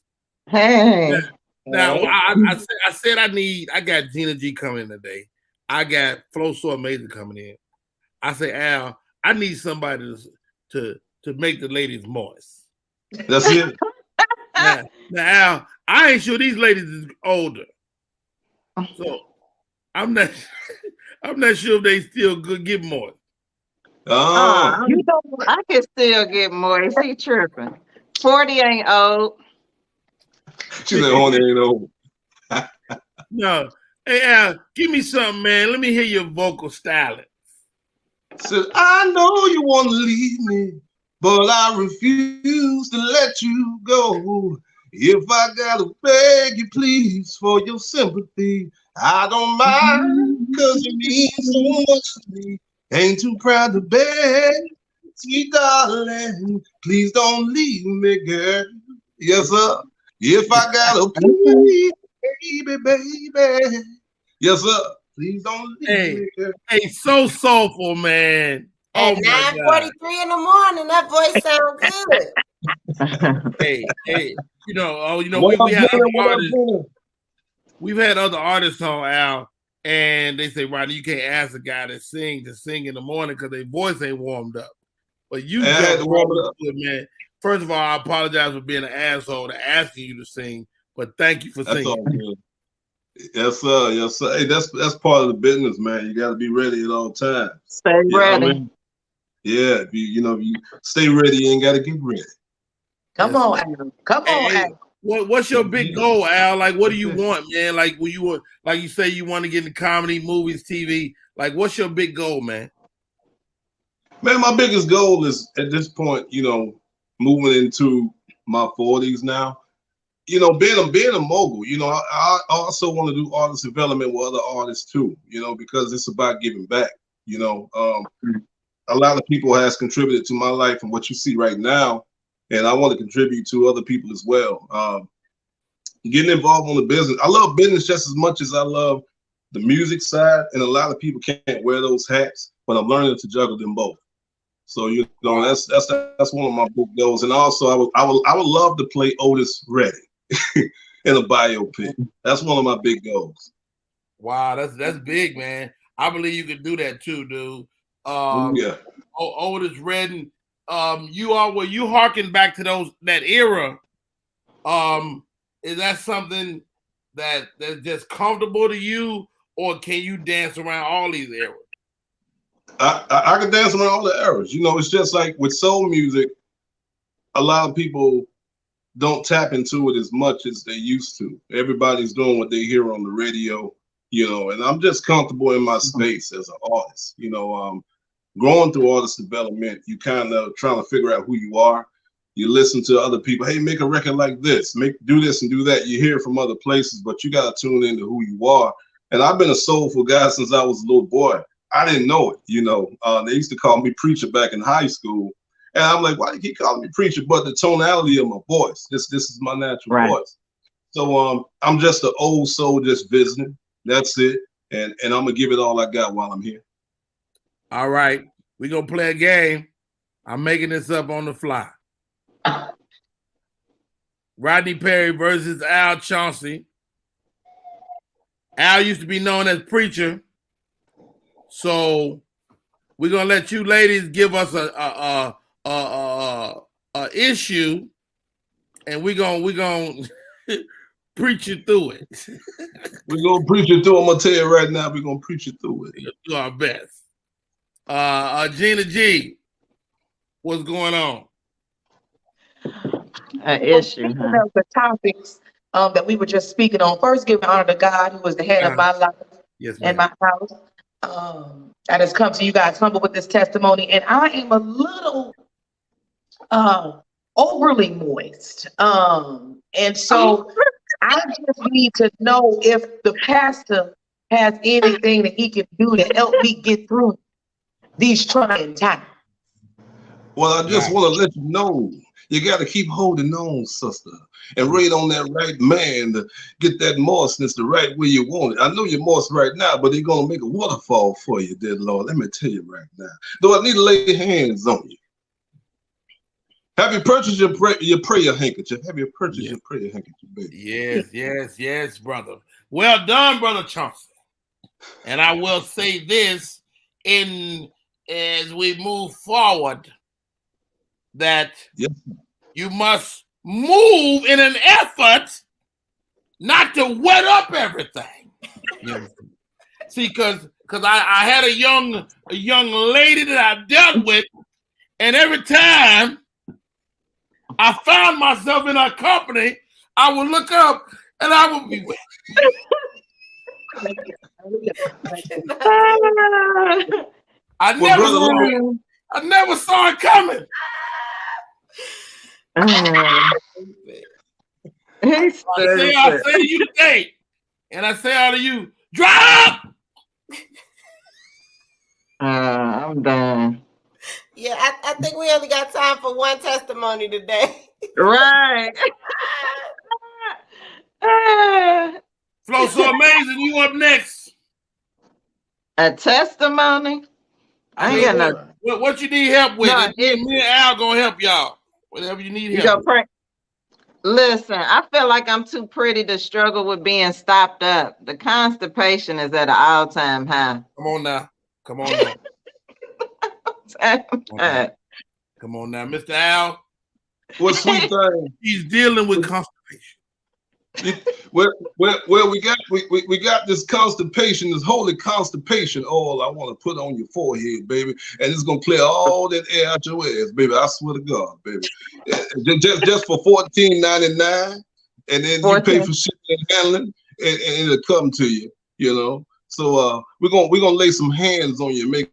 Hey. Now, I said I got Gina G coming in today. I got Flow So Amazing coming in. I say, Al, I need somebody to make the ladies moist. That's it. Now, Al, I ain't sure these ladies is older. So I'm not sure if they still could get moist. Oh, You know, I can still get moist. He tripping. 40 ain't old. she said, "Honey, ain't old." No. Hey, Al, give me something, man. Let me hear your vocal stylings. Said, "I know you want to leave me, but I refuse to let you go. If I gotta beg you, please, for your sympathy, I don't mind, because it means so much to me. Ain't too proud to beg, sweet darling, please don't leave me, girl. Yes, sir. If I gotta please, baby. Yes, sir. Please don't leave me, girl." Hey, so soulful, man. At Oh my God. 9:43 in the morning, that voice sounds good. Hey, you know, What we had I'm other doing, what I'm artists. doing. We've had other artists on, Al, and they say, Rodney, you can't ask a guy to sing in the morning because their voice ain't warmed up. But you I had just to warm it warmed up. up, man. First of all, I apologize for being an asshole to asking you to sing, but thank you for That's singing. all good. Yes, sir. Yes, sir. Hey, that's part of the business, man. You got to be ready at all times. Stay You know what I ready. mean? Yeah, if you stay ready, you ain't got to get ready. Come on, Al. Come on, Hey, Al. what's your big goal, Al? Like, what do you want, man? Like, when you like you say you want to get into comedy, movies, TV. Like, what's your big goal, man? Man, my biggest goal is at this point, you know, moving into my 40s now. You know, being a mogul, you know, I also want to do artist development with other artists too, you know, because it's about giving back. You know, a lot of people has contributed to my life and what you see right now, and I want to contribute to other people as well. Getting involved on the business. I love business just as much as I love the music side, and a lot of people can't wear those hats, but I'm learning to juggle them both. So you know, that's one of my big goals. And also, I would love to play Otis Redding in a biopic. That's one of my big goals. Wow, that's big, man. I believe you could do that too, dude. Yeah. Otis Redding, you harken back to that era. Is that something that's just comfortable to you, or can you dance around all these eras? I can dance around all the eras. You know, it's just like with soul music, a lot of people don't tap into it as much as they used to. Everybody's doing what they hear on the radio, you know, and I'm just comfortable in my space as an artist. You know, growing through artist development, you kind of trying to figure out who you are. You listen to other people. Hey, make a record like this. Do this and do that. You hear from other places, but you got to tune into who you are And I've been a soulful guy since I was a little boy. I didn't know it, you know. They used to call me preacher back in high school. And I'm like, why do you keep calling me preacher? But the tonality of my voice, this is my natural voice. So I'm just an old soul just visiting. That's it. And I'm going to give it all I got while I'm here. All right. We're going to play a game. I'm making this up on the fly. Rodney Perry versus Al Chauncey. Al used to be known as Preacher. So we're going to let you ladies give us a issue, and we're going to preach you through it. We're going to preach it through. I'm going to tell you right now, we're going to preach it through it. We'll do our best. Gina G, what's going on? An issue. Speaking of the topics that we were just speaking on, first giving honor to God, who was the head of my life and my house. That has come to you guys humble with this testimony. And I am a little overly moist. And so I just need to know if the pastor has anything that he can do to help me get through these trying times. Well, I just want to let you know, you got to keep holding on, sister, and wait on that right man to get that moistness the right way you want it. I know you're moist right now, but he's going to make a waterfall for you, dear Lord. Let me tell you right now. Though I need to lay hands on you. Have you purchased your prayer handkerchief? Have you purchased your prayer handkerchief, baby? Yes, brother. Well done, Brother Chauncey. And I will say this as we move forward, that you must move in an effort not to wet up everything. See, because I had a young lady that I dealt with, and every time I found myself in her company, I would look up and I would be wet. I never saw it coming. I say to you today, and I say out to you, drop. I'm done. Yeah, I think we only got time for one testimony today. Right. Flo So Amazing, you up next. A testimony? I ain't got no. What you need help with? No, me and Al gonna help y'all. Whatever you need help. Listen, I feel like I'm too pretty to struggle with being stopped up. The constipation is at an all-time high. Come on now. Come on now, Mr. Al. What sweet thing? He's dealing with constipation. Well, we got this constipation, this holy constipation oil I want to put on your forehead, baby, and it's gonna clear all that air out your ass, baby. I swear to God, baby. Just for $14.99, and then you pay for shipping and handling, and it'll come to you, you know. So we're gonna lay some hands on you, make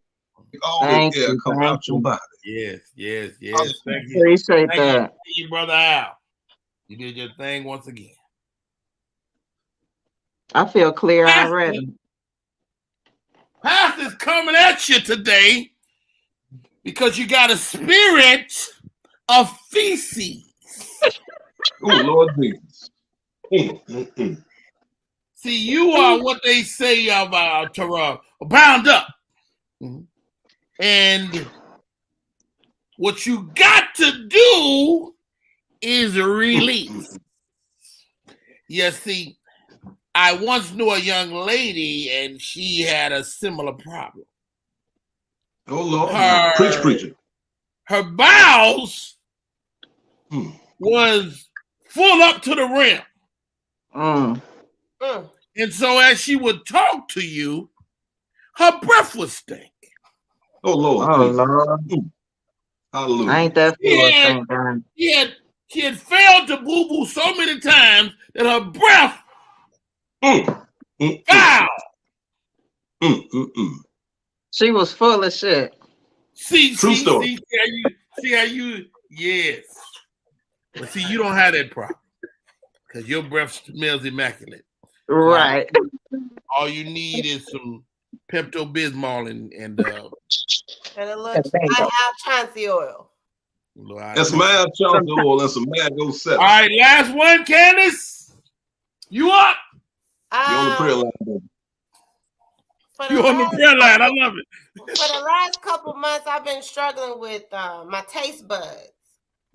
all that air come out your body. Yes. Thank you. Appreciate that. Thank you, Brother Al. You did your thing once again. I feel clear already. Pastor's coming at you today because you got a spirit of feces. Oh, Lord Jesus. See, you are what they say about bound up. And what you got to do is release. You see, I once knew a young lady, and she had a similar problem. Oh, Lord. Preacher. Her bowels was full up to the rim. And so as she would talk to you, her breath would stink. Oh, Lord. Oh, Lord. Hallelujah. I ain't that full. She had failed to boo-boo so many times that her breath foul. She was full of shit. See how you, yes. But see, you don't have that problem because your breath smells immaculate. Right. All you need is some Pepto-Bismol and a little Chauncey oil. And some Al Chauncey oil and some Mango 7. All right, last one, Candace. You up? You on the prayer line, baby. You on the prayer line. I love it. For the last couple months, I've been struggling with my taste buds.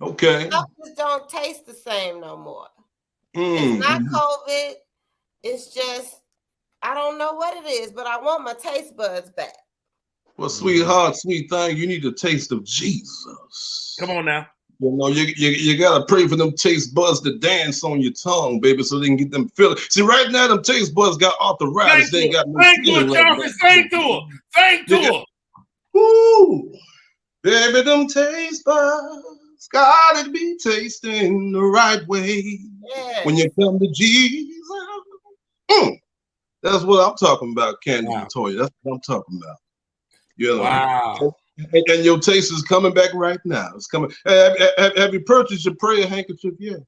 Okay. Stuff just don't taste the same no more. It's not COVID. It's just, I don't know what it is, but I want my taste buds back. Well, sweetheart, sweet thing, you need a taste of Jesus. Come on now. You know, you gotta pray for them taste buds to dance on your tongue, baby, so they can get them feeling. See, right now, them taste buds got arthritis. They ain't got no feeling right now. Thank to her. Thank to her. Woo! Baby, them taste buds gotta be tasting the right way. Yeah. When you come to Jesus. That's what I'm talking about, Candy Latoya. That's what I'm talking about. You know, wow. And your taste is coming back right now. It's coming. Have you purchased your prayer handkerchief yet?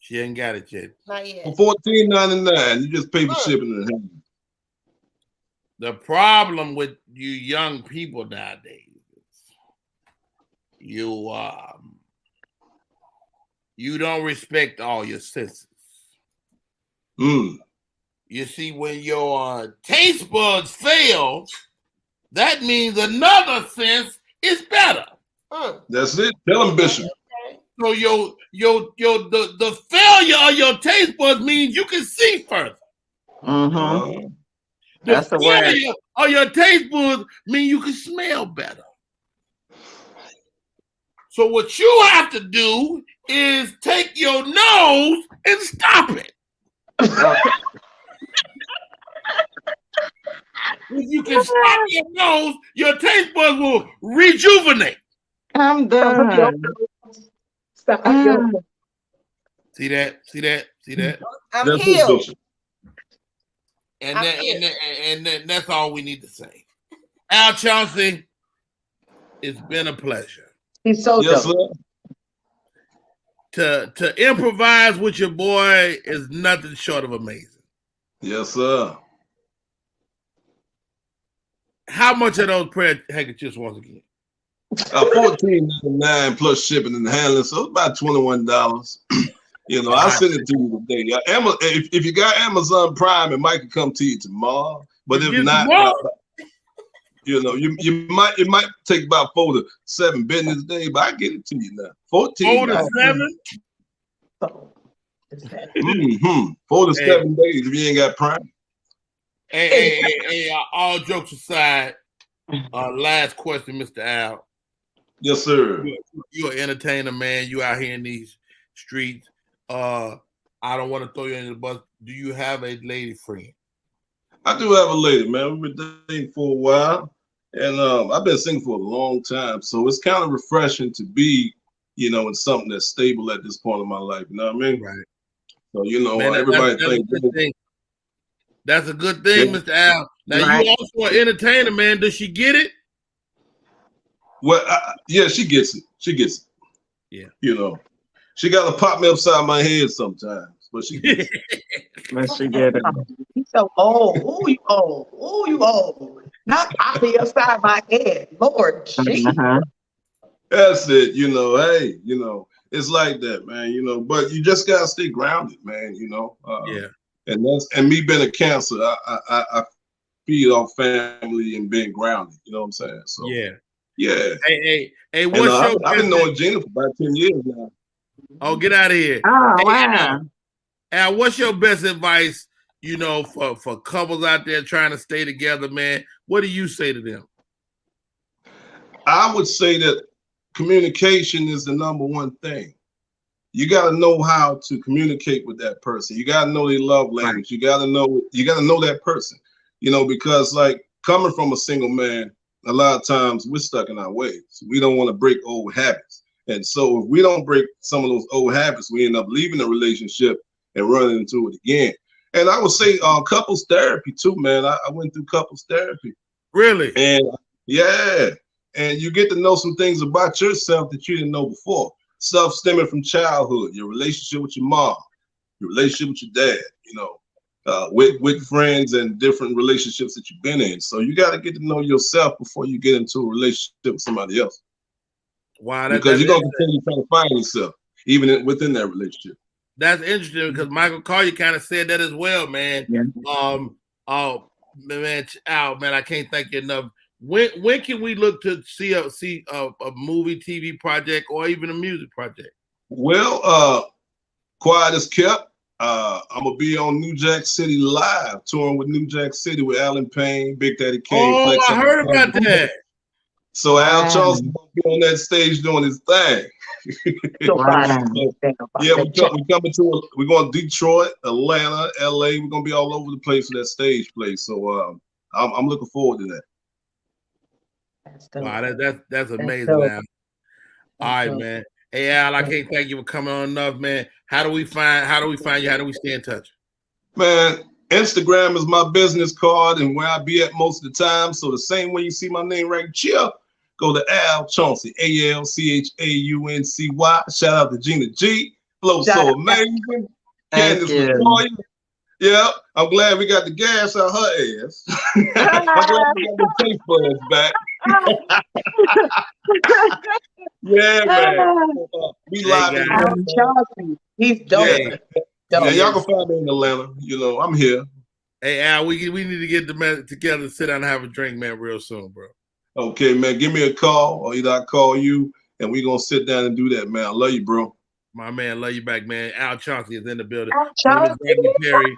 She ain't got it yet. Not yet. For $14.99, you just pay for shipping and handling. The problem with you young people nowadays is you don't respect all your senses. You see, when your taste buds fail, that means another sense is better. That's it. Tell them, Bishop. So the failure of your taste buds means you can see further. That's the word. Failure of your taste buds means you can smell better. So what you have to do is take your nose and stop it. If you can stop your nose, your taste buds will rejuvenate. I'm done. Stop. See that? I'm healed. And that's all we need to say. Al Chauncey, it's been a pleasure. He's so dope. To improvise with your boy is nothing short of amazing. Yes, sir. How much are those prayer handkerchiefs once again? $14.99 plus shipping and handling, so it's about $21. You know, I'll send it to you today. If you got Amazon Prime, it might come to you tomorrow. But if not, you know, it might take about 4 to 7 business days, but I get it to you now. 14 4 to 7? 4 to 7 days if you ain't got Prime. Hey, all jokes aside, last question, Mr. Al. Yes, sir. You're an entertainer, man. You out here in these streets. I don't want to throw you under the bus. Do you have a lady friend? I do have a lady, man. We've been dating for a while, and I've been single for a long time, so it's kind of refreshing to be, you know, in something that's stable at this point of my life. You know what I mean? Right. So, you know, man, everybody thinks that's a good thing, Mr. Al. Now, right. You also an entertainer, man. Does she get it? Well, yeah, she gets it. She gets it. Yeah. You know, she got to pop me upside my head sometimes, but she gets it. Let she get it. He's so old. Ooh, you old. Ooh, you old. Not pop me upside my head. Lord, Jesus. That's it. You know, hey, you know, it's like that, man. You know, but you just got to stay grounded, man. You know. Yeah. And me being a cancer, I feed off family and being grounded. You know what I'm saying? So yeah. Hey, and, what's your I've been knowing Gina for about 10 years now. Oh, get out of here. Oh, wow. Al, what's your best advice, you know, for couples out there trying to stay together, man? What do you say to them? I would say that communication is the number one thing. You got to know how to communicate with that person. You got to know their love language. You got to know that person, you know, because like coming from a single man, a lot of times we're stuck in our ways. We don't want to break old habits. And so if we don't break some of those old habits, we end up leaving the relationship and running into it again. And I would say couples therapy too, man. I went through couples therapy. Really? And yeah. And you get to know some things about yourself that you didn't know before. Stuff stemming from childhood, your relationship with your mom, your relationship with your dad, you know, with friends and different relationships that you've been in. So you got to get to know yourself before you get into a relationship with somebody else. Wow, because you're gonna continue trying to find yourself even within that relationship. That's interesting because Michael Collier kind of said that as well, man. Yeah. Oh man, I can't thank you enough. When can we look to see a movie, TV project, or even a music project? Well, quiet as kept. I'm gonna be on New Jack City Live, touring with New Jack City with Alan Payne, Big Daddy Kane. Oh, Flex I heard about that. So Al Charles gonna be on that stage doing his thing. Yeah, we're going to Detroit, Atlanta, LA. We're gonna be all over the place for that stage play. So I'm looking forward to that. Wow, that's amazing, man. All right, man. Hey Al, I can't thank you for coming on enough, man. How do we find you? How do we stay in touch? Man, Instagram is my business card and where I be at most of the time. So the same way you see my name right here, go to Al Chauncy, ALCHAUNCY. Shout out to Gina G. Flow so amazing. Candace Latoya. Yeah, I'm glad we got the gas out her ass. I'm glad we got the taste buds back. Yeah, man. We live in Chauncy. He's dope. Yeah, y'all can find me in Atlanta. You know, I'm here. Hey Al, we need to get together, sit down and have a drink, man, real soon, bro. Okay, man. Give me a call, or either I call you, and we're gonna sit down and do that, man. I love you, bro. My man, love you back, man. Al Chauncy is in the building. Perry.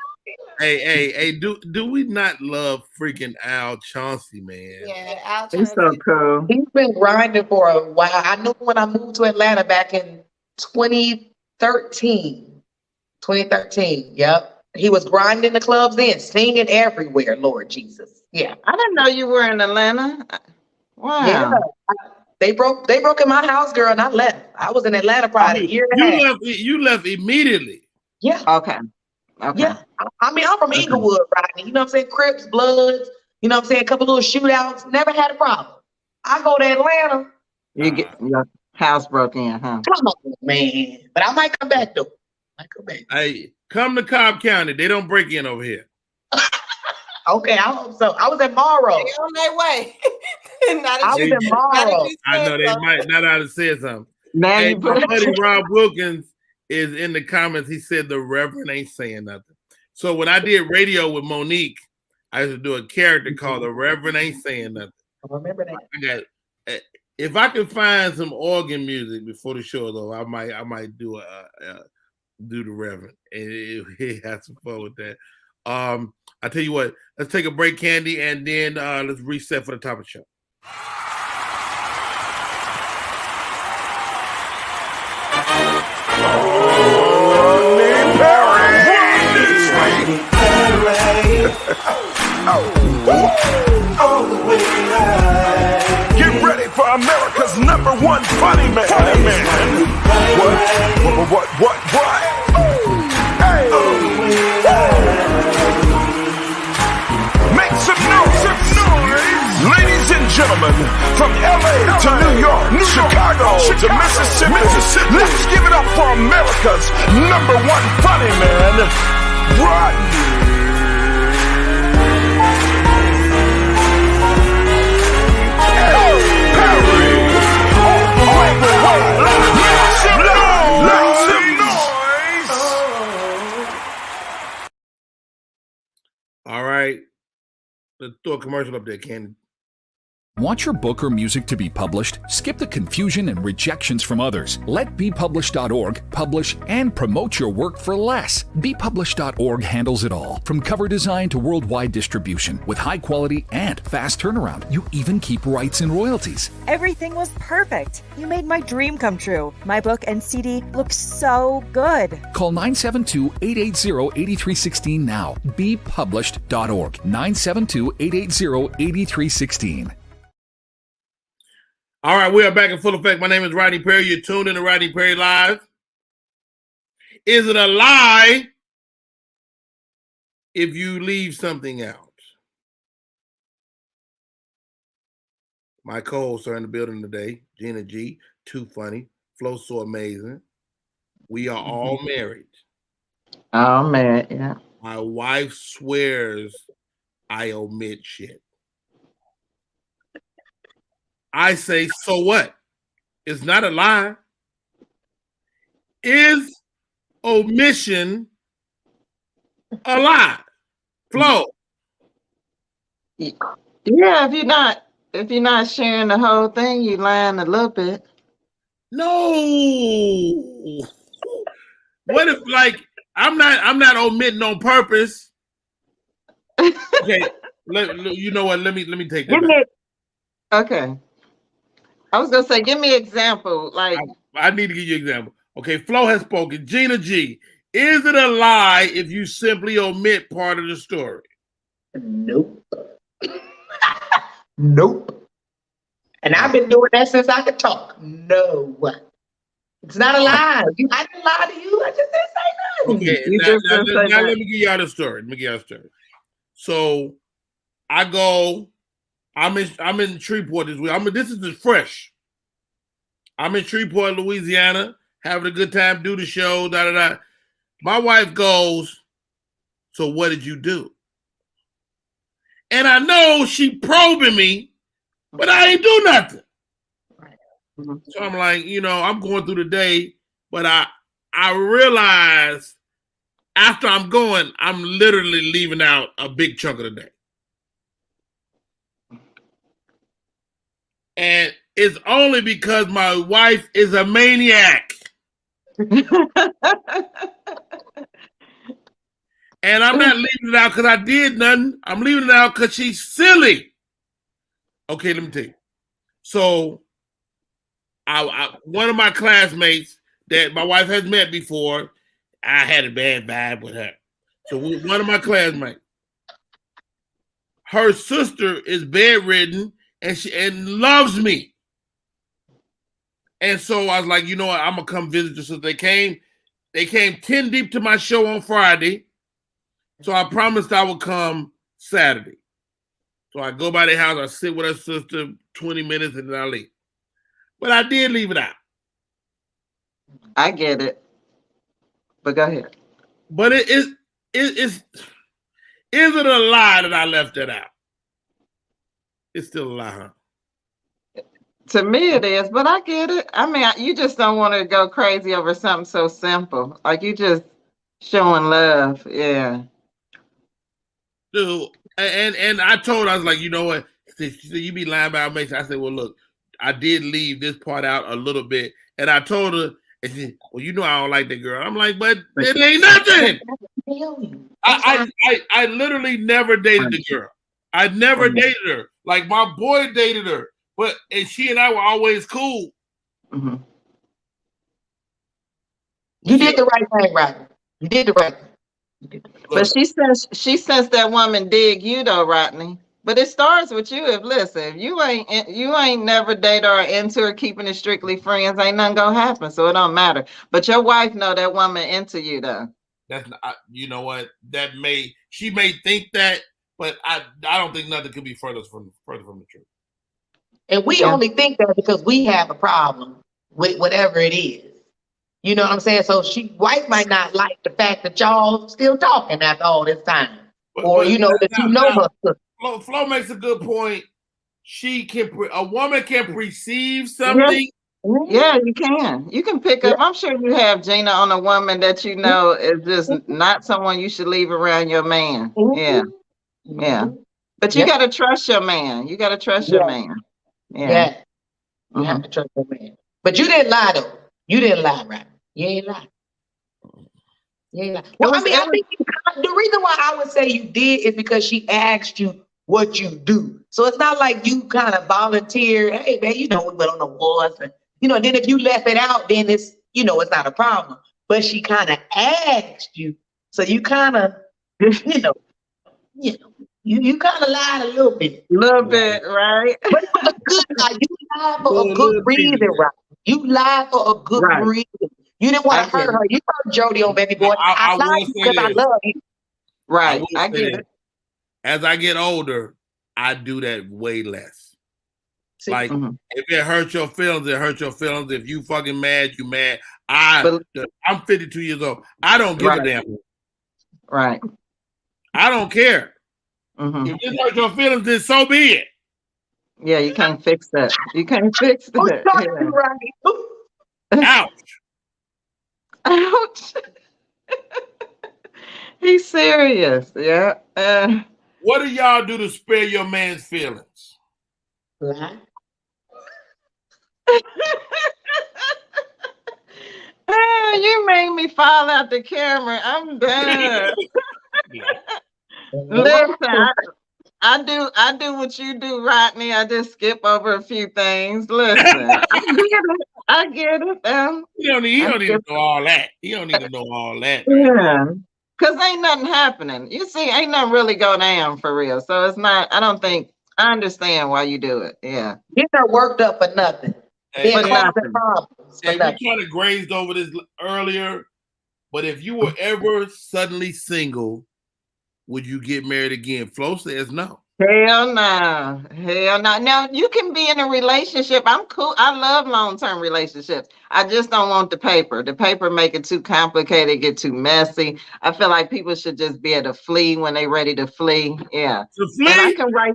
Hey, do we not love freaking Al Chauncy, man? Yeah, Al Chauncy. He's so cool. He's been grinding for a while. I knew when I moved to Atlanta back in 2013. 2013, yep. He was grinding the clubs then, singing everywhere, Lord Jesus. Yeah. I didn't know you were in Atlanta. Wow. Yeah. They broke in my house, girl, and I left. I was in Atlanta probably a year and a half. You left immediately. Yeah. Okay. Yeah. I mean, I'm from Inglewood, Rodney. You know what I'm saying? Crips, Bloods, you know what I'm saying? A couple little shootouts. Never had a problem. I go to Atlanta. You get your house broke in, huh? Come on, man. But I might come back, though. Hey, come to Cobb County. They don't break in over here. Okay, I hope so. I was in Morrow. They on their way. I was in Morrow. I know they might not have said something. Now hey, you my buddy Rob Wilkins is in the comments. He said the Reverend ain't saying nothing. So when I did radio with Monique, I used to do a character called the Reverend ain't saying nothing. I remember that. I got. If I can find some organ music before the show, though, I might do the Reverend and have some fun with that. I tell you what, let's take a break, Candy, and then let's reset for the top of the show. Get ready for America's #1 funny man. What? Hey. Make some noise. Ladies and gentlemen, from LA to New York, Chicago to Mississippi, let's give it up for America's #1 funny man, Rodney Perry. Make some noise. All right. Let's throw a commercial up there, Candy. Want your book or music to be published? Skip the confusion and rejections from others. Let BePublished.org publish and promote your work for less. BePublished.org handles it all, from cover design to worldwide distribution, with high quality and fast turnaround. You even keep rights and royalties. Everything was perfect. You made my dream come true. My book and CD look so good. Call 972-880-8316 now. BePublished.org. 972-880-8316. All right, we are back in full effect. My name is Rodney Perry. You're tuned in to Rodney Perry Live. Is it a lie if you leave something out? My co-hosts are in the building today. Gina G, Too Funny, Flow So Amazing. We are all married. Oh, man, yeah. My wife swears I omit shit. I say, so what? It's not a lie. Is omission a lie? Flo. Yeah, if you're not sharing the whole thing, you lying a little bit. No. What if, like, I'm not omitting on purpose? Okay, you know what? Let me take that back. Okay. I was gonna say, give me an example. Like, I need to give you an example. Okay, Flo has spoken. Gina G, is it a lie if you simply omit part of the story? Nope. Nope. And I've been doing that since I could talk. No. It's not a lie. I didn't lie to you. I just didn't say nothing. Okay, now let me give y'all the story. So I'm in Shreveport this week. This is fresh. I'm in Shreveport, Louisiana, having a good time, do the show, da-da-da. My wife goes, so what did you do? And I know she probing me, but I ain't do nothing. So I'm like, I'm going through the day, but I realize after I'm going, I'm literally leaving out a big chunk of the day. And it's only because my wife is a maniac. And I'm not leaving it out because I did nothing. I'm leaving it out because she's silly. Okay, let me tell you. So one of my classmates that my wife has met before, I had a bad vibe with her. So one of my classmates, her sister is bedridden and loves me. And so I was like, you know what? I'm gonna come visit her. So they came 10 deep to my show on Friday. So I promised I would come Saturday. So I go by their house, I sit with her sister 20 minutes, and then I leave. But I did leave it out. I get it. But go ahead. But is it a lie that I left it out? It's still a lie, huh? To me it is, but I get it. I mean, you just don't want to go crazy over something so simple. Like, you just showing love. Yeah. Dude, and I told her, I was like, you know what? She said, you be lying about me. I said, well, look, I did leave this part out a little bit. And I told her, and she said, well, you know I don't like that girl. I'm like, but it ain't nothing. I literally never dated the girl. I never dated her. Like, my boy dated her. And she and I were always cool. Mm-hmm. You did the right thing, Rodney. You did the right thing. But she says that woman dig you though, Rodney. But it starts with you. If you ain't never dated or into her, keeping it strictly friends, ain't nothing gonna happen. So it don't matter. But your wife know that woman into you though. That's not, you know what? She may think that, but I don't think nothing could be further from the truth. And we only think that because we have a problem with whatever it is. You know what I'm saying? So wife might not like the fact that y'all still talking after all this time. Or that you know her. Flo makes a good point. A woman can perceive something. Yeah, you can. You can pick up. I'm sure you have, Gina, on a woman that you know is just not someone you should leave around your man. Yeah. Yeah. But you got to trust your man. You got to trust your man. Yeah. You have to trust your man. But you didn't lie, though. You didn't lie, right? You ain't lie. Well, I think the reason why I would say you did is because she asked you what you do. So it's not like you kind of volunteered, hey, man, we went on the wars. And, then if you left it out, then it's, it's not a problem. But she kind of asked you. So you kind of, you kind of lied a little bit. Right? But it was a good lie. You lied for a good reason, right? You lied for a good reason. You didn't want to hurt her. You heard Jody on Baby Boy. I lied because I love you. Right. I get it. As I get older, I do that way less. Like, if it hurts your feelings, it hurts your feelings. If you fucking mad, you mad. I'm 52 years old. I don't give a damn. Right. I don't care. Mhm. If this hurt your feelings, then so be it. Yeah, you can't fix that. You can't fix Who's that. talking Yeah. to Rodney? Ouch. Ouch. He's serious. Yeah. What do y'all do to spare your man's feelings? Lie. You made me fall out the camera. I'm done. Listen, I do what you do, Rodney. I just skip over a few things. Listen, I get it. He don't need to know all that. He don't need to know all that. Yeah. Cause ain't nothing happening. You see, ain't nothing really go down for real. So it's not. I don't think. I understand why you do it. Yeah. Get her worked up for nothing. Hey, Then For cause nothing. the problems for we nothing. kind of grazed over this earlier, but if you were ever suddenly single, would you get married again? Flo says no. Hell no. Hell no. Now you can be in a relationship. I'm cool. I love long-term relationships. I just don't want the paper. The paper make it too complicated, get too messy. I feel like people should just be able to flee when they're ready to flee. Yeah. To And I flee? can write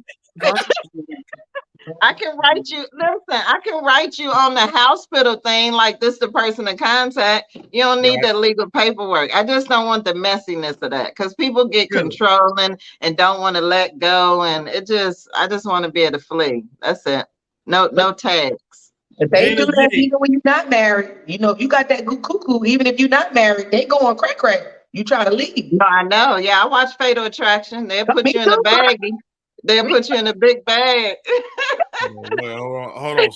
you, listen, I can write you on the hospital thing like this the person to contact. You don't need the legal paperwork. I just don't want the messiness of that because people get controlling and don't want to let go. And I just want to be able to flee. That's it. No tags. If they do that even when you're not married, you know, if you got that good cuckoo, even if you're not married, they go on crack. You try to leave. No, I know. Yeah, I watch Fatal Attraction. They'll put you in a baggie. They'll put you in a big bag. Well, hold on.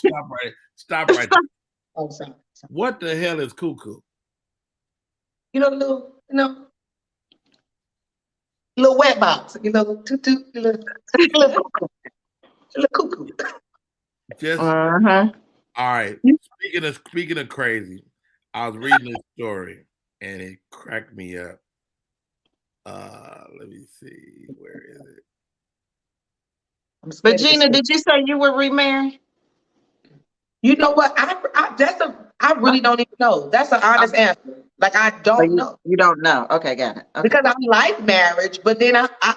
Stop right there. Oh, sorry. What the hell is cuckoo? You know, little wet box. You know, little cuckoo. Just Uh-huh. all right. Speaking of crazy, I was reading this story and it cracked me up. Let me see. Where is it? But Gina, did you say you were remarried? You know what? I really don't even know. That's an honest answer. Like I don't know. You don't know. Okay, got it. Okay. Because I like marriage, but then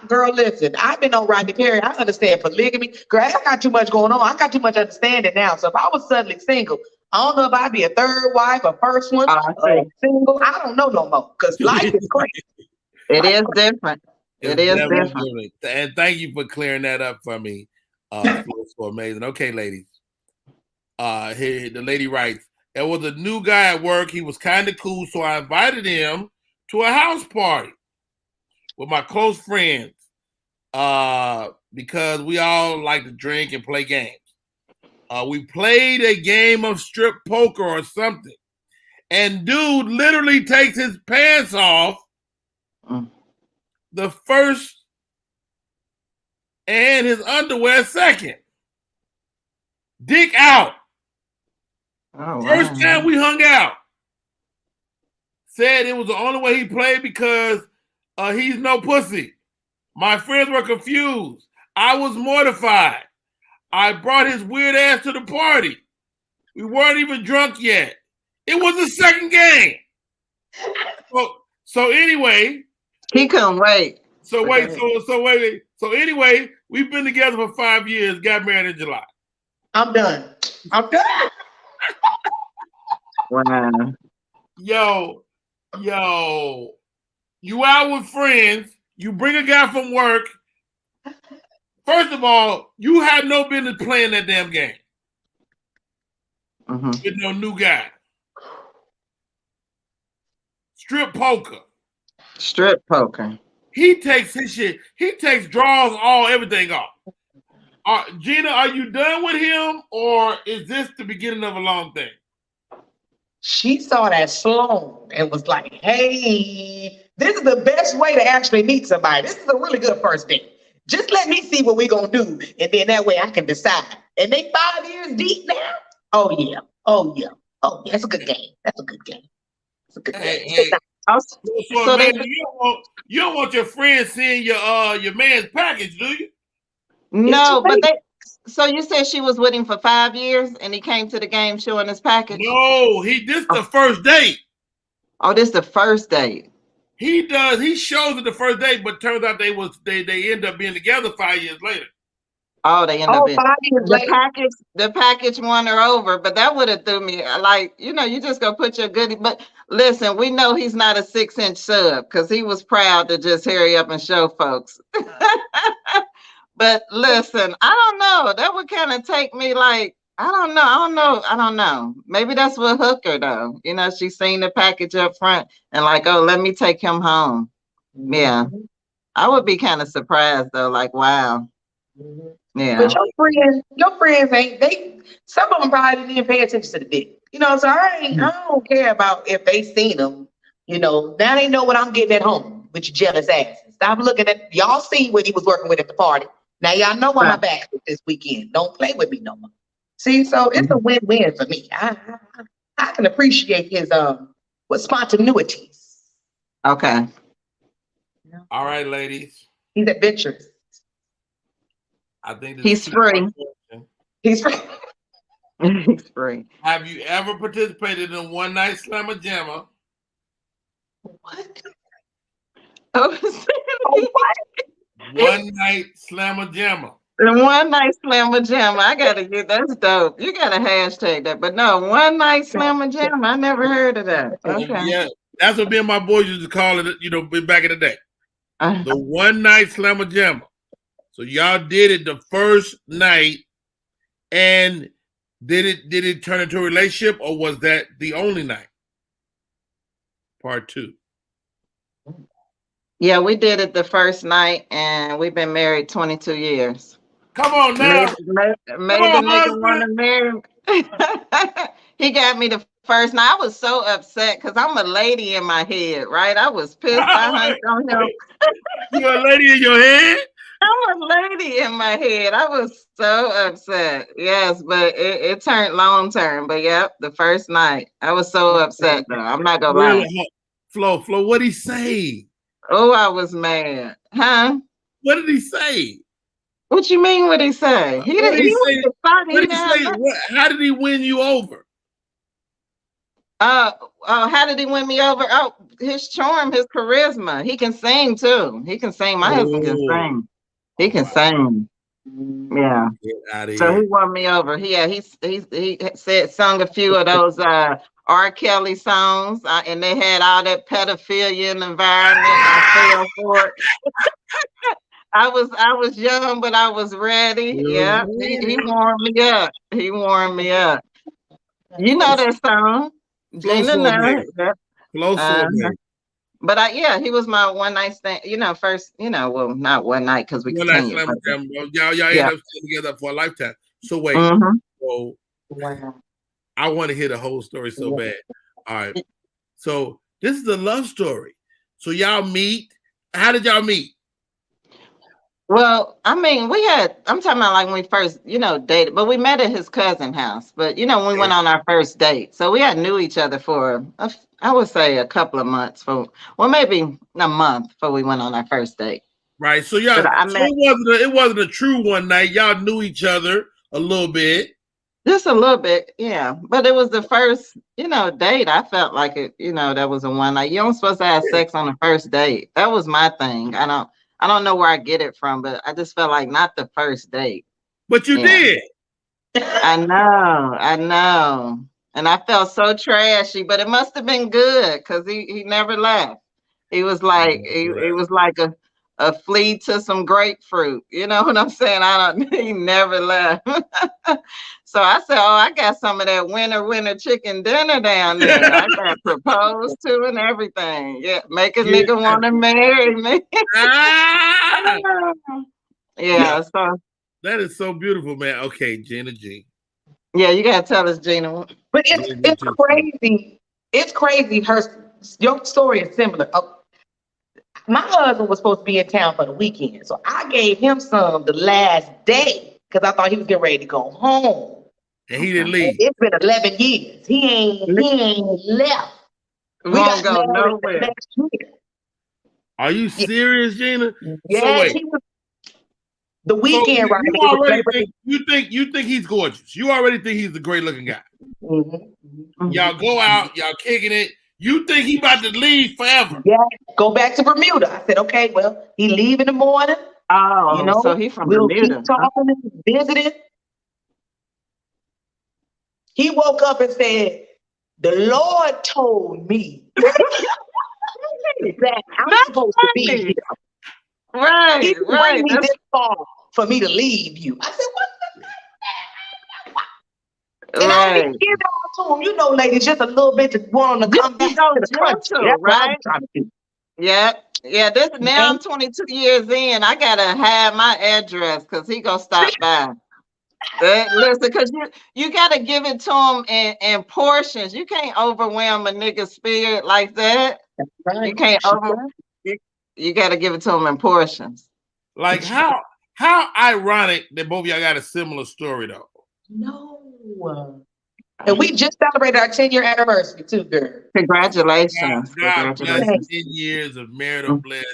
girl, listen, I've been on Rodney Perry. I understand polygamy. Girl, I got too much going on. I got too much understanding now. So if I was suddenly single, I don't know if I'd be a third wife, a first one, single. I don't know no more. Because life is crazy. It is different. It is different. And thank you for clearing that up for me. It's so amazing. Okay, ladies. Here the lady writes, there was a new guy at work. He was kind of cool, so I invited him to a house party with my close friends because we all like to drink and play games. We played a game of strip poker or something, and dude literally takes his pants off the first and his underwear second. Dick out. Oh, First time we hung out. Said it was the only way he played because he's no pussy. My friends were confused. I was mortified. I brought his weird ass to the party. We weren't even drunk yet. It was the second game. So anyway. He couldn't wait. So anyway, we've been together for 5 years, got married in July. I'm done. Wow. Yo, you out with friends, you bring a guy from work. First of all, you have no business playing that damn game. With no new guy. Strip poker. He takes his shit. He takes draws, everything off. Gina, are you done with him, or is this the beginning of a long thing? She saw that Sloan and was like, hey, this is the best way to actually meet somebody. This is a really good first date. Just let me see what we're going to do, and then that way I can decide. And they 5 years deep now? Oh, yeah. That's a good game. That's a good game. Hey. So man, you don't want your friends seeing your man's package, do you? No, but so you said she was with him for 5 years and he came to the game showing his package? No, this the first date. Oh, this the first date. He does. He shows it the first day, but turns out they end up being together 5 years later. Oh, they end up being 5 years later. the package won her over, but that would have threw me like, you just go put your goodie. But listen, we know he's not a 6-inch sub because he was proud to just hurry up and show folks. But listen, I don't know. That would kind of take me like, I don't know. Maybe that's what hooked her though. She seen the package up front and like, oh, let me take him home. Yeah. I would be kind of surprised though, like, wow. Yeah. But your friends some of them probably didn't pay attention to the dick. So I don't care about if they seen them. Now they know what I'm getting at home with your jealous asses. Stop looking at y'all see what he was working with at the party. Now y'all know why my back is this weekend. Don't play with me no more. See, so it's a win-win for me. I can appreciate his spontaneities. Okay. All right, ladies. He's adventurous. I think he's free. He's free. He's free. Have you ever participated in one night slammer jammer? What? Oh, what? One night slammer jammer. The one night slammer jammer. I gotta get that's dope. You gotta hashtag that. But no, one night slammer jammer. I never heard of that. Okay. Yeah, that's what me and my boys used to call it, back in the day. The one night slammer jammer. So y'all did it the first night, and did it turn into a relationship, or was that the only night? Part 2. Yeah, we did it the first night, and we've been married 22 years. Come on now. Made the nigga want to marry. He got me the first night. I was so upset because I'm a lady in my head, right? I was pissed. I hung on him. You're a lady in your head? I'm a lady in my head. I was so upset. Yes, but it turned long term. But yep, the first night. I was so upset though. I'm not gonna lie. Flo, what'd he say? Oh, I was mad. Huh? What did he say? What you mean what he say? He didn't say. How did he win you over? How did he win me over? Oh, his charm, his charisma. He can sing too. He can sing. My husband can sing. He can sing. Yeah. So he won me over. He sung a few of those R. Kelly songs, and they had all that pedophilia in the environment. I fell for it. I was young, but I was ready. Yeah, he warmed me up. He warmed me up. You know that song, Gina? But he was my one night stand. First, well, not one night because we continued. Y'all end up staying together for a lifetime. So wait, so I want to hear the whole story so bad. All right, so this is a love story. So y'all meet. How did y'all meet? Well, I mean, I'm talking about like when we first, dated, but we met at his cousin's house. But, when we went on our first date. So we had knew each other for, I would say a couple of months, maybe a month before we went on our first date. Right. So it wasn't a true one night. Y'all knew each other a little bit. Just a little bit, yeah. But it was the first, date. I felt like it, that was a one night. You don't supposed to have sex on the first date. That was my thing. I don't know where I get it from, but I just felt like not the first date. But you did. I know. And I felt so trashy, but it must have been good because he never left. He was like it was like a flea to some grapefruit. You know what I'm saying? He never left. So I said, I got some of that winter chicken dinner down there. I got proposed to and everything. Yeah, make a nigga want to marry me. Yeah, so That is so beautiful, man. Okay, Gina G. Yeah, you gotta tell us, Gina. But it's crazy. It's crazy. Your story is similar. My husband was supposed to be in town for the weekend, so I gave him some the last day because I thought he was getting ready to go home. And he didn't leave. It's been 11 years. He ain't left. We got go nowhere. Next year. Are you serious, Gina? Yeah, so wait. he was the weekend. So you think he's gorgeous. You already think he's a great looking guy. Mm-hmm. Y'all go out, y'all kicking it. You think he about to leave forever? Yeah, go back to Bermuda. I said, okay, well, he leave in the morning. Oh, You know, so he from we'll Bermuda. keep talking and visiting. He woke up and said, "The Lord told me that I'm supposed to be here. Right, He didn't right. bring me this far for me to leave you." I said, "What?" And I Right. didn't give it all to him. You know, ladies, just a little bit to want him to come back to the country. That's what I'm trying to do. Yeah. This now I'm 22 years in. I gotta have my address because he gonna stop by. Listen, because you gotta give it to him in portions. You can't overwhelm a nigga's spirit like that. That's right. You can't you gotta give it to him in portions. Like how ironic that both of y'all got a similar story though. No. And we just celebrated our 10-year anniversary too, girl. Congratulations. God bless Congratulations. 10 years of marital bliss.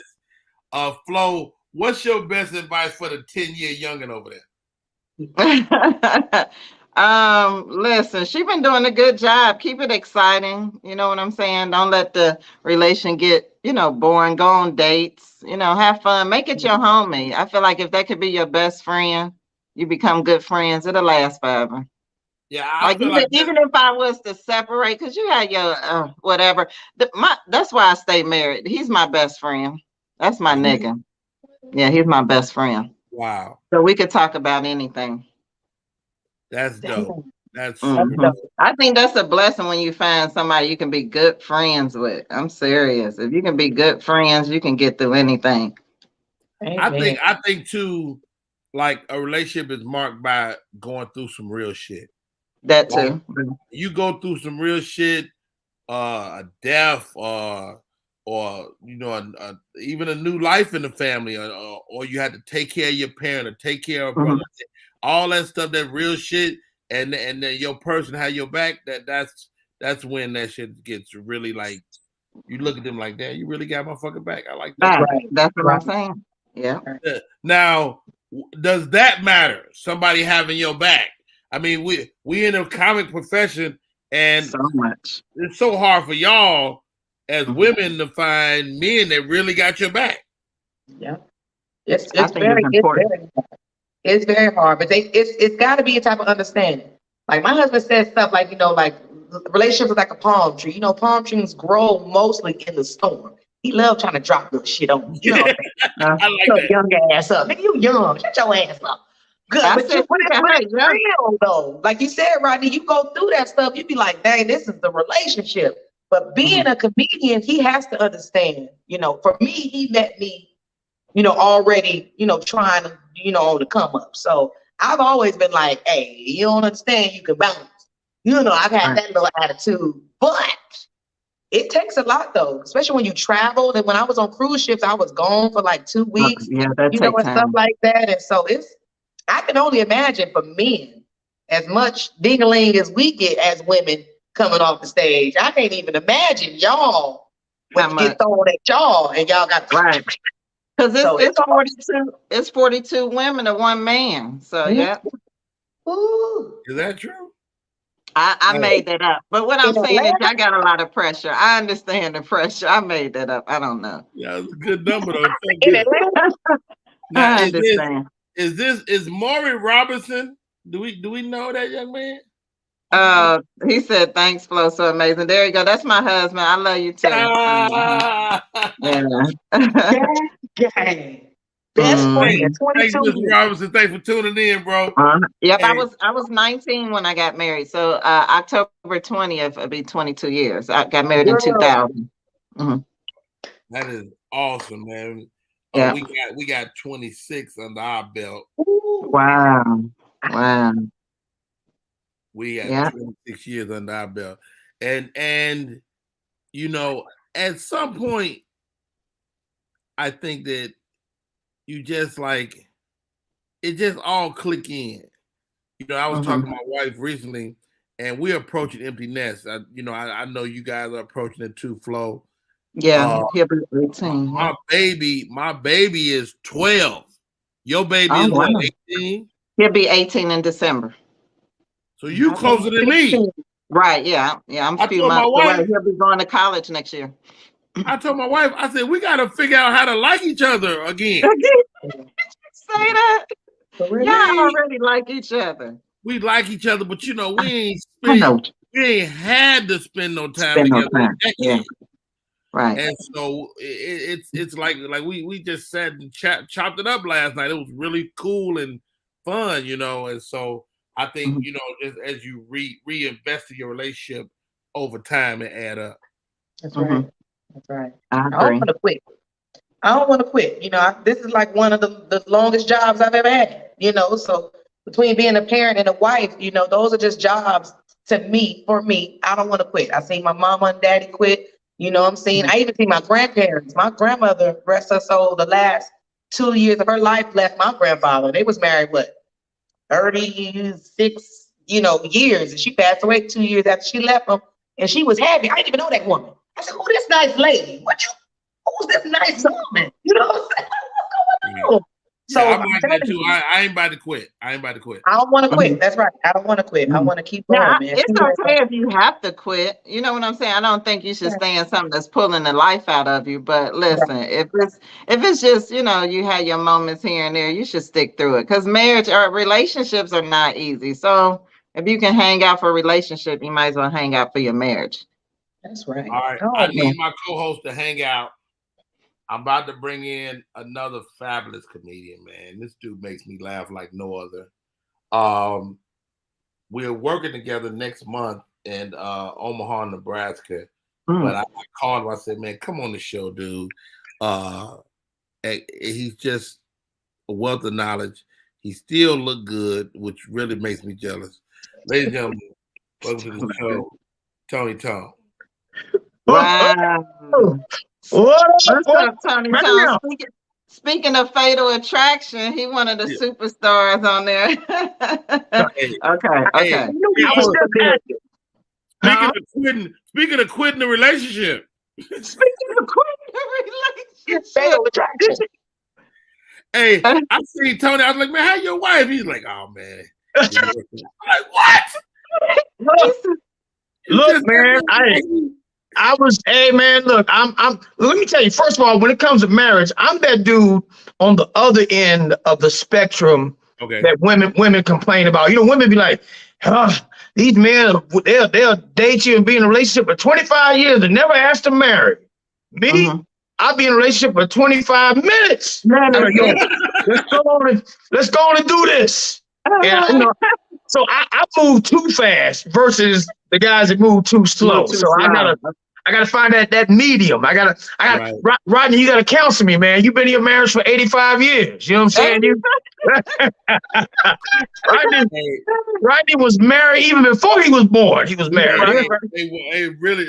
Flo, what's your best advice for the 10-year youngin' over there? Listen, she been doing a good job. Keep it exciting. You know what I'm saying? Don't let the relation get, boring. Go on dates, have fun. Make it your homie. I feel like if that could be your best friend, you become good friends. It'll last forever. Yeah, I feel even if I was to separate, because you had your whatever. That's why I stay married. He's my best friend. That's my nigga. Yeah, he's my best friend. Wow. So we could talk about anything. That's dope. That's dope. I think that's a blessing when you find somebody you can be good friends with. I'm serious. If you can be good friends, you can get through anything. I think too, like a relationship is marked by going through some real shit. That too. Like, you go through some real shit, a death, or even a new life in the family, or you had to take care of your parent or take care of brother, all that stuff, that real shit, and then your person had your back. That's when that shit gets really like, you look at them like, "Damn, you really got my fucking back." I like that. Right. That's what I'm saying. Yeah. Now, does that matter? Somebody having your back? I mean, we in a comic profession, and so much. It's so hard for y'all as women to find men that really got your back. Yeah, it's very hard, but it's got to be a type of understanding. Like my husband says stuff like, like relationships are like a palm tree. Palm trees grow mostly in the storm. He loves trying to drop little shit on you. I like that. Young ass up, nigga. You young. Shut your ass up. Good, but it's real though. Like you said, Rodney, you go through that stuff, you be like, dang, this is the relationship. But being a comedian, he has to understand, for me, he met me, already, trying to, on the come up. So I've always been like, hey, you don't understand, you can bounce. I've had that little attitude, but it takes a lot though, especially when you travel. And when I was on cruise ships, I was gone for like 2 weeks, and stuff like that. And so I can only imagine for men, as much ding-a-ling as we get as women coming off the stage. I can't even imagine y'all when you get thrown at y'all and y'all got right. Because it's 42 women to one man. So yeah. Ooh. Is that true? I made that up. But what I'm saying is I got a lot of pressure. I understand the pressure. I made that up. I don't know. Yeah, it's a good number though. I understand. Is Maury Robinson? Do we know that young man? He said, "Thanks, Flo, so amazing." There you go. That's my husband. I love you too. Best friend. Thanks, Mr. Robinson. Thanks for tuning in, bro. Yep, hey. I was 19 when I got married. So October 20th will be 22 years. I got married in 2000. That is awesome, man. Yeah. We got 26 under our belt. Wow. We got 26 years under our belt. And at some point, I think that you just like, it just all click in. I was talking to my wife recently, and we're approaching empty nest. I know you guys are approaching it too, Flo. Yeah, he'll be 18. My baby is 12. Your baby is what, 18? He'll be 18 in December. So you closer than me. Right, yeah. I'm a few months away. He'll be going to college next year. I told my wife, I said, we got to figure out how to like each other again. Say that. Y'all already like each other. We like each other, but we ain't had to spend no time together. Yeah. Right. And so it's like we just sat and chopped it up last night. It was really cool and fun, and so I think, just as you reinvest in your relationship over time, it add up. That's right. That's right. I don't want to quit. This is like one of the longest jobs I've ever had, so between being a parent and a wife, those are just jobs for me. I don't want to quit. I seen my mama and daddy quit. I even see my grandparents. My grandmother, rest her soul, the last 2 years of her life left my grandfather. They was married, 36, years. And she passed away 2 years after she left him. And she was happy. I didn't even know that woman. I said, who this nice lady? Who's this nice woman? You know what I'm saying? What's going on? So I'm like that too. I ain't about to quit. I don't want to quit. That's right. I don't want to quit. I want to keep going, man. It's okay if you have to quit. You know what I'm saying? I don't think you should stay in something that's pulling the life out of you. But listen, if it's just, you had your moments here and there, you should stick through it. Because marriage or relationships are not easy. So if you can hang out for a relationship, you might as well hang out for your marriage. That's right. All right. I need my co-host to hang out. I'm about to bring in another fabulous comedian, man. This dude makes me laugh like no other. We're working together next month in Omaha, Nebraska. But I called him. I said, man, come on the show, dude. He's just a wealth of knowledge. He still look good, which really makes me jealous. Ladies and gentlemen, welcome to the show, Tony Tone. Wow. What's up, Tony Tone? Speaking of Fatal Attraction, he one of the superstars on there. Okay. Speaking of quitting the relationship. Fatal Attraction. Hey, I seen Tony. I was like, man, how your wife? He's like, oh man. I'm like, what? Look, man, let me tell you, first of all, when it comes to marriage, I'm that dude on the other end of the spectrum that women complain about. Women be like, these men, they'll date you and be in a relationship for 25 years and never ask to marry. Me, I'll be in a relationship for 25 minutes. Let's go on and do this. And, so I move too fast versus the guys that move too slow. I gotta find that medium. Rodney, you gotta counsel me, man. You've been in your marriage for 85 years. You know what I'm saying? Rodney was married even before he was born. He was married.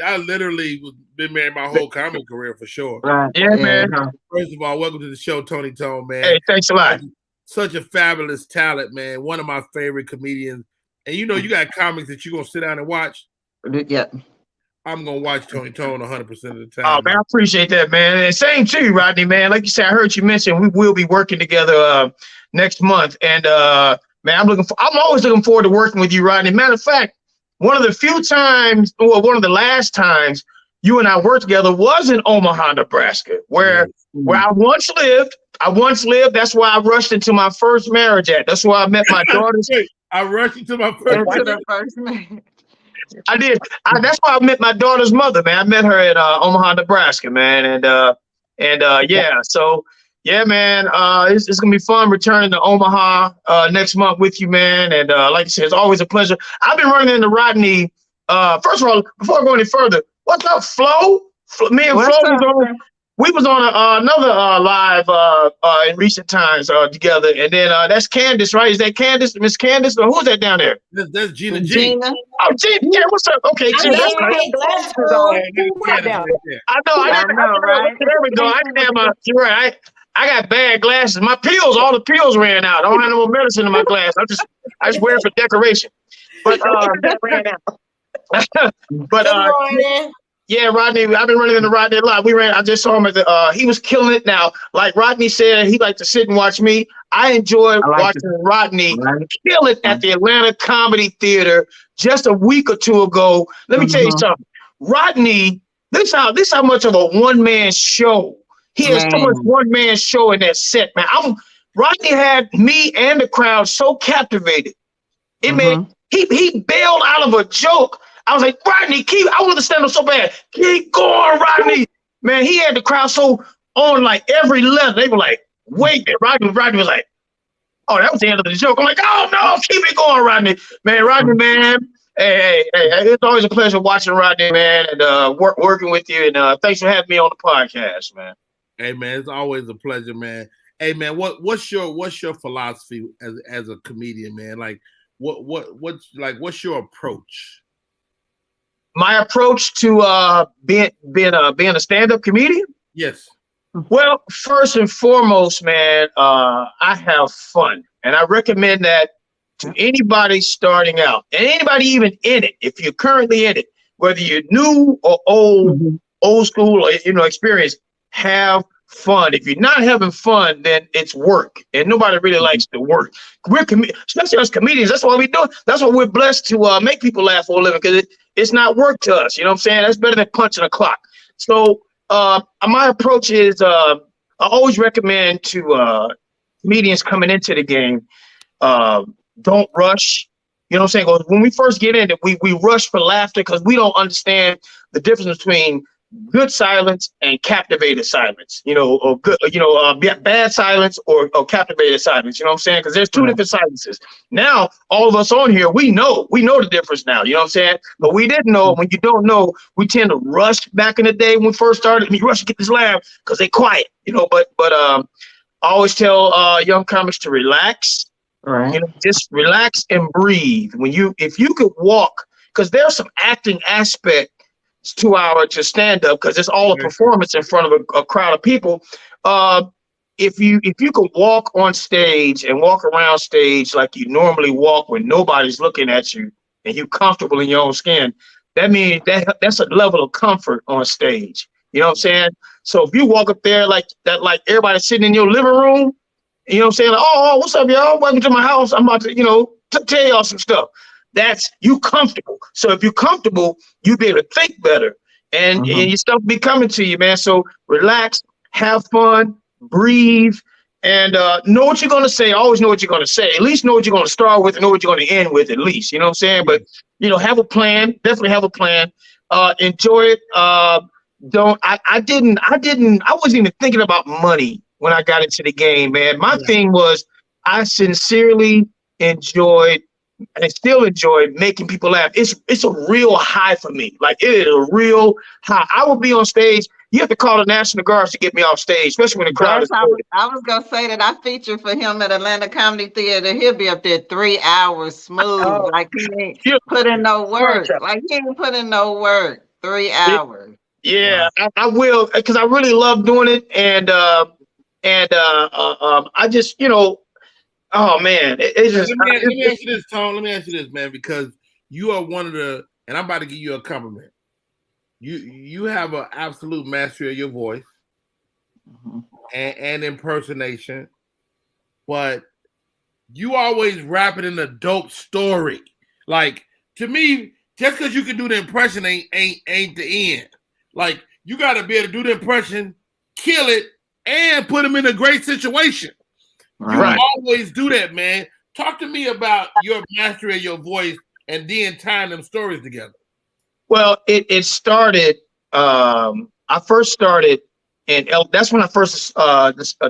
I literally been married my whole comedy career for sure. Right. Yeah, man. First of all, welcome to the show, Tony Tone, man. Hey, thanks a lot. Such a fabulous talent, man. One of my favorite comedians. And you got comics that you're gonna sit down and watch. Yeah. I'm gonna watch Tony Tone 100% of the time. Oh man, I appreciate that, man. And same to you, Rodney, man. Like you said, I heard you mention we will be working together next month. And man, I'm always looking forward to working with you, Rodney. Matter of fact, one of the last times you and I worked together was in Omaha, Nebraska, where I once lived. That's why I rushed into my first marriage at. That's why I met my daughters. I rushed into my first marriage. I did. That's why I met my daughter's mother, man. I met her at Omaha, Nebraska, man. Yeah. So yeah, man. It's gonna be fun returning to Omaha next month with you, man. And like I said, it's always a pleasure. I've been running into Rodney. First of all, before I go any further, what's up, Flo? Me and Flo was on another live in recent times together. And then that's Candace, right? Is that Candace, Miss Candace? Or who's that down there? That's Gina G. Oh, Gina. Yeah, what's up? Okay, Gina. That's right. I know, right? There we go. You're right. I got bad glasses. All the pills ran out. I don't have no more medicine in my glass. I just wear it for decoration. But Yeah, Rodney. I've been running into Rodney a lot. I just saw him at the. He was killing it. Now, like Rodney said, he liked to sit and watch me. I enjoy watching Rodney kill it at the Atlanta Comedy Theater just a week or two ago. Let me tell you something. Rodney, this how much of a one-man show. He has so much one-man show in that set, man. Rodney had me and the crowd so captivated. It made he bailed out of a joke. I was like, Rodney, I want to stand up so bad. Keep going, Rodney. Man, he had the crowd so on like every level. They were like, wait. Rodney was like, oh, that was the end of the joke. I'm like, oh no, keep it going, Rodney. Man, Rodney, man. Hey, it's always a pleasure watching Rodney, man, and working with you. And thanks for having me on the podcast, man. Hey, man, it's always a pleasure, man. Hey, man, what's your philosophy as a comedian, man? Like, what's your approach? My approach to being a stand-up comedian? Yes. Well, first and foremost, man, I have fun, and I recommend that to anybody starting out, and anybody even in it. If you're currently in it, whether you're new or old school or experienced, have fun. If you're not having fun, then it's work, and nobody really likes to work. Especially us comedians. That's what we do. That's what we're blessed to make people laugh for a living, because it's not work to us. You know what I'm saying? That's better than punching a clock. So my approach is I always recommend to comedians coming into the game, don't rush. You know what I'm saying? 'Cause when we first get in it, we rush for laughter because we don't understand the difference between good silence and captivated silence, or good, bad silence or captivated silence. You know what I'm saying? Because there's two different silences. Now, all of us on here, we know the difference now. You know what I'm saying? But we didn't know. When you don't know, we tend to rush back in the day when we first started. We rush to get this laugh because they quiet. But I always tell young comics to relax. Right. Just relax and breathe. If you could walk, because there's some acting aspect to stand up, because it's all a performance in front of a crowd of people. If you could walk on stage and walk around stage like you normally walk when nobody's looking at you and you're comfortable in your own skin, that means that's a level of comfort on stage. You know what I'm saying? So if you walk up there like that, like everybody's sitting in your living room, you know what I'm saying? Like, oh, what's up, y'all? Welcome to my house. I'm about to, tell y'all some stuff. That's you comfortable. So if you're comfortable, you'll be able to think better, and your stuff be coming to you, man. So relax, have fun, breathe, and know what you're going to say. Always know what you're going to say. At least know what you're going to start with and know what you're going to end with, at least. You know what I'm saying? But, have a plan. Definitely have a plan. Enjoy it. I wasn't even thinking about money when I got into the game, man. My thing was I sincerely enjoyed and I still enjoy making people laugh. It's a real high for me. Like, it is a real high. I will be on stage. You have to call the National Guards to get me off stage, especially when the crowd is full. I was gonna say that I featured for him at Atlanta Comedy Theater. He'll be up there 3 hours smooth, like he ain't put in no work. Like he ain't put in no work. 3 hours. Yeah, I will, because I really love doing it, and I just, oh man, it's just. Let me ask you this, Tom. Let me ask you this, man, because you are one of the, and I'm about to give you a compliment. You have an absolute mastery of your voice and impersonation, but you always wrap it in a dope story. Like, to me, just because you can do the impression ain't the end. Like, you got to be able to do the impression, kill it, and put them in a great situation. Right. You always do that, man. Talk to me about your mastery of your voice and then tying them stories together. Well, it started. I first started, and that's when I first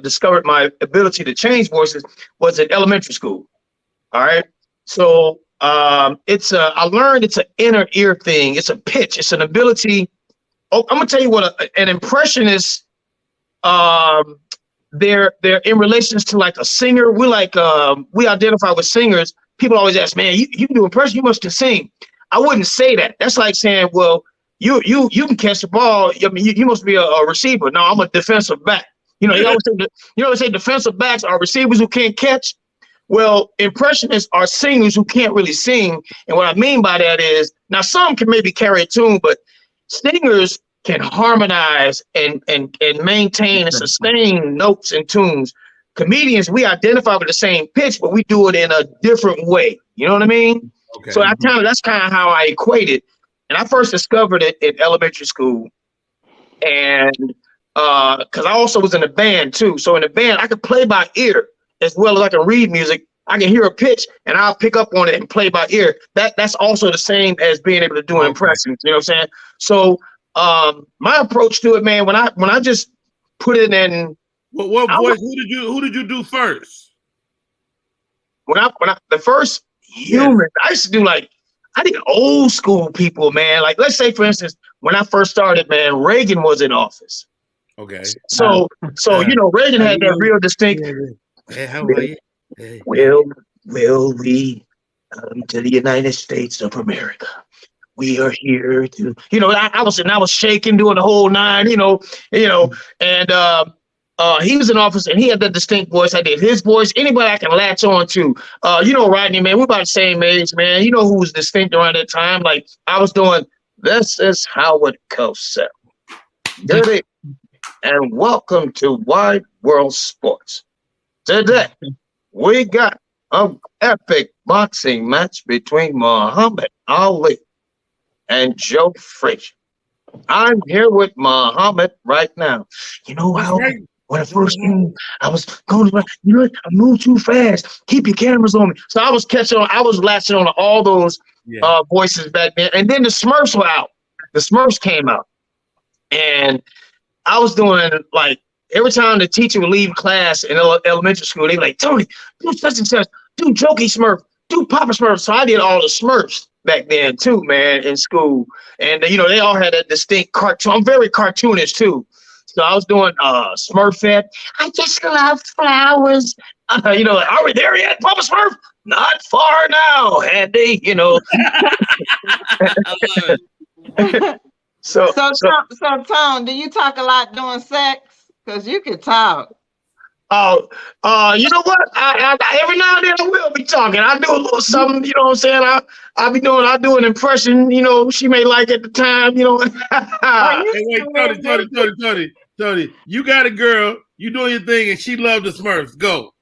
discovered my ability to change voices. Was in elementary school. All right, so I learned it's an inner ear thing. It's a pitch. It's an ability. Oh, I'm gonna tell you what an impression is. They're in relations to like a singer. We identify with singers. People always ask, man, you do impression, you must can sing. I wouldn't say that. That's like saying, well, you can catch the ball. I mean, you must be a receiver. No, I'm a defensive back. You always say defensive backs are receivers who can't catch. Well, impressionists are singers who can't really sing. And what I mean by that is, now some can maybe carry a tune, but singers can harmonize and maintain and sustain notes and tunes. Comedians, we identify with the same pitch, but we do it in a different way. You know what I mean? Okay. So that's kind of how I equate it. And I first discovered it in elementary school. And because I also was in a band too. So in the band, I could play by ear as well as I can read music. I can hear a pitch and I'll pick up on it and play by ear. That's also the same as being able to do impressions. You know what I'm saying? So my approach to it, man, when I just put it in. What voice? Who did you do first? When I the first human, I used to do I did old school people, man. Like, let's say, for instance, when I first started, man, Reagan was in office. Okay. So Reagan had that real distinct. Hey, how are you? Hey. Will we to the United States of America? We are here to, I was shaking, doing the whole nine, and he was in office and he had that distinct voice. I did his voice. Anybody I can latch on to. Rodney, man, we're about the same age, man. You know who was distinct around that time? Like, I was doing, this is Howard Cosell. Dirty. And welcome to Wide World Sports. Today, we got an epic boxing match between Muhammad Ali and Joe Frazier. I'm here with Muhammad right now. You know how when I first moved, I was going to, I moved too fast. Keep your cameras on me. So I was latching on to all those voices back then. And then the Smurfs were out. The Smurfs came out. And I was doing every time the teacher would leave class in elementary school, they were like, Tony, do such and such, do Jokey Smurf, do Papa Smurf. So I did all the Smurfs back then too, man, in school. And they all had a distinct cartoon. I'm very cartoonish too. So I was doing Smurfette. I just love flowers. Are we there yet, Papa Smurf? Not far now, Andy. So Tone, do you talk a lot during sex? Because you could talk. You know what? I every now and then I will be talking. I do a little something, you know what I'm saying? I'll do an impression, she may like at the time, Hey, wait, Tony, you got a girl, you doing your thing, and she loved the Smurfs. Go.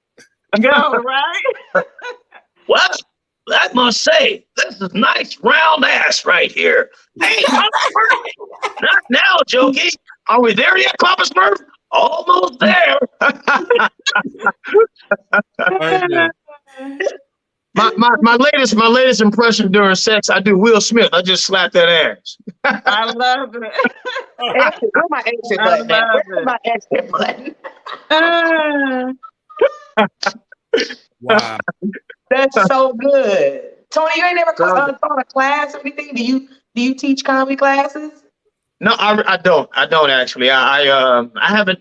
Go, right? Well, I must say, this is nice round ass right here. Hey, not now, Jokey. Are we there yet, Papa Smurf? Almost there. My latest impression during sex, I do Will Smith. I just slap that ass. I love it. Where's my exit button? Where's my exit button? Wow. That's so good. Tony, you ain't never taught a class or anything? Do you teach comedy classes? No, I don't. I don't actually. I haven't.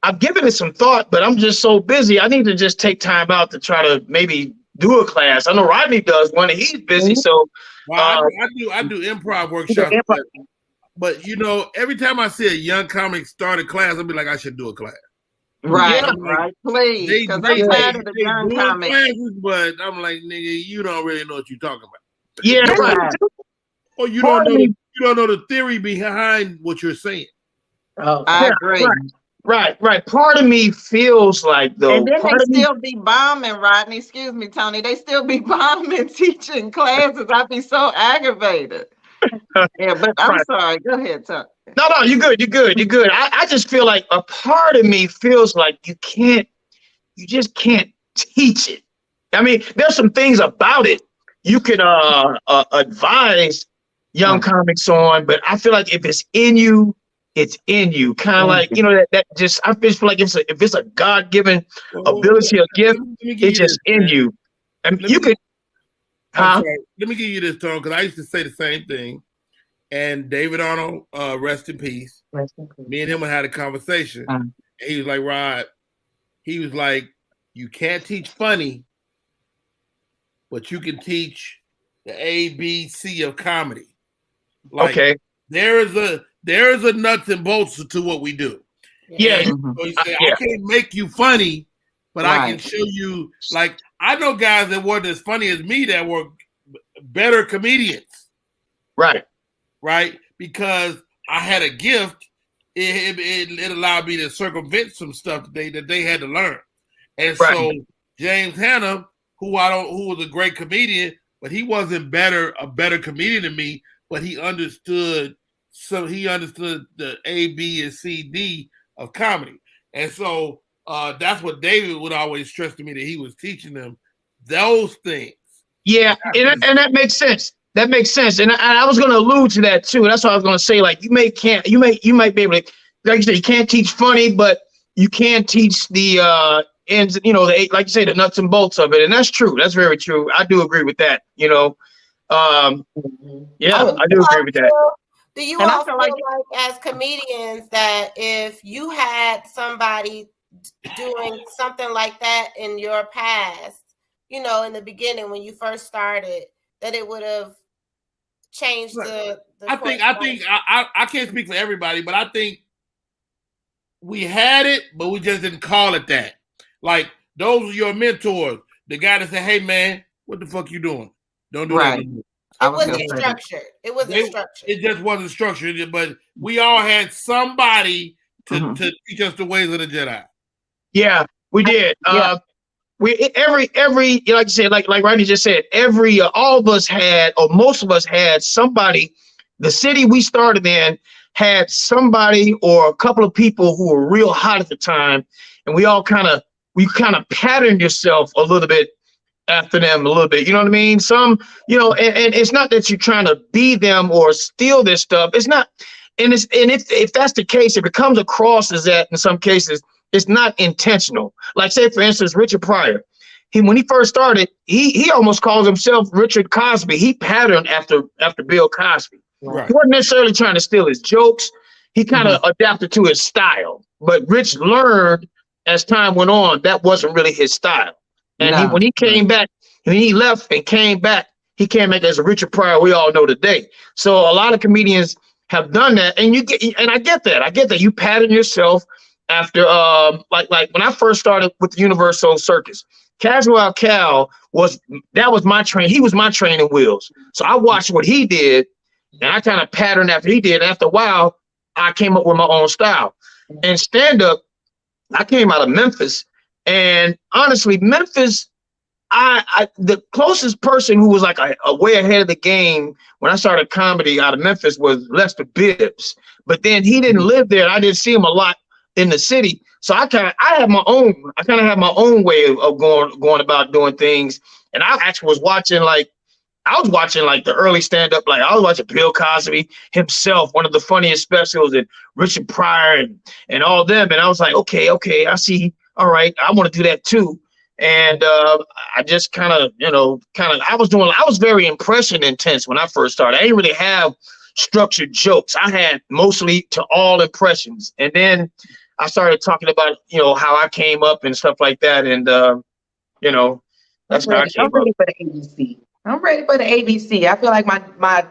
I've given it some thought, but I'm just so busy. I need to just take time out to try to maybe do a class. I know Rodney does one, and he's busy. So I do improv workshops. But every time I see a young comic start a class, I'll be like, I should do a class. Right, right. Please, because I'm tired of the young comics. But I'm like, nigga, you don't really know what you're talking about. Yeah, right. Or you don't know the theory behind what you're saying. Oh, I agree. Right. Part of me feels like though. And then they still be bombing, Rodney. Excuse me, Tony. They still be bombing teaching classes. I'd be so aggravated. Yeah, but I'm sorry. Go ahead, Tony. No, you're good. I just feel like a part of me feels like you just can't teach it. I mean, there's some things about it you can advise young comics on, but I feel like if it's in you, it's in you. Kind of like, that just, I feel like if it's a God-given ability or gift, it's just in you. And you could. Let me give you this, Tone, because I used to say the same thing. And David Arnold, rest in peace. Me and him had a conversation. And he was like, Rod, you can't teach funny, but you can teach the ABC of comedy. Okay. There is a nuts and bolts to what we do. Yeah. So he said, I can't make you funny, but I can show you, I know guys that weren't as funny as me that were better comedians. Right. because I had a gift. It allowed me to circumvent some stuff that they had to learn. And so James Hanna, who was a great comedian, but he wasn't a better comedian than me, but he understood the A, B, and C, D of comedy. And so that's what David would always stress to me, that he was teaching them those things. Yeah, and that makes sense. That makes sense. And I was going to allude to that too. That's what I was going to say. Like you might be able to, like you said, you can't teach funny, but you can teach the ends, you know, like you say, the nuts and bolts of it. And that's true. That's very true. I do agree with that. You know, I do agree with that. Do you all feel like as comedians that if you had somebody doing something like that in your past, you know, in the beginning when you first started, that it would have changed the I think I can't speak for everybody, but I think we had it, but we just didn't call it that. Like those are your mentors, the guy that said, "Hey man, what the fuck you doing? Don't do that." It wasn't structured. It wasn't structured. It just wasn't structured. But we all had somebody to teach us the ways of the Jedi. Yeah, we did. We every like you said, like Rodney just said, all of us had, or most of us had somebody. The city we started in had somebody or a couple of people who were real hot at the time, and we kind of patterned yourself a little bit after them a little bit. You know what I mean? Some, you know, and it's not that you're trying to be them or steal their stuff. It's not, and if that's the case, if it comes across as that in some cases, it's not intentional. Like say for instance, Richard Pryor, when he first started, he almost calls himself Richard Cosby. He patterned after Bill Cosby. Right. He wasn't necessarily trying to steal his jokes. He kind of adapted to his style. But Rich learned as time went on that wasn't really his style. And when he came back, when he left and came back, he came back as a Richard Pryor we all know today. So a lot of comedians have done that, and I get that. I get that you pattern yourself after like when I first started with the Universal Circus. Casual Cal was my train. He was my training wheels. So I watched what he did, and I kind of patterned after he did. After a while, I came up with my own style. And stand-up, I came out of Memphis, and honestly, Memphis, the closest person who was like a way ahead of the game when I started comedy out of Memphis was Lester Bibbs. But then he didn't live there. I didn't see him a lot in the city. So I kind of have my own way of going about doing things. And I actually was watching like the early stand-up, like I was watching Bill Cosby himself, one of the funniest specials, and Richard Pryor and all them. And I was like, okay, I see. All right, I want to do that too. And I just I was very impression intense when I first started. I didn't really have structured jokes. I had mostly to all impressions. And then I started talking about, you know, how I came up and stuff like that. And, you know, that's how I came up. I'm ready for the ABC. I'm ready for the ABC. I feel like my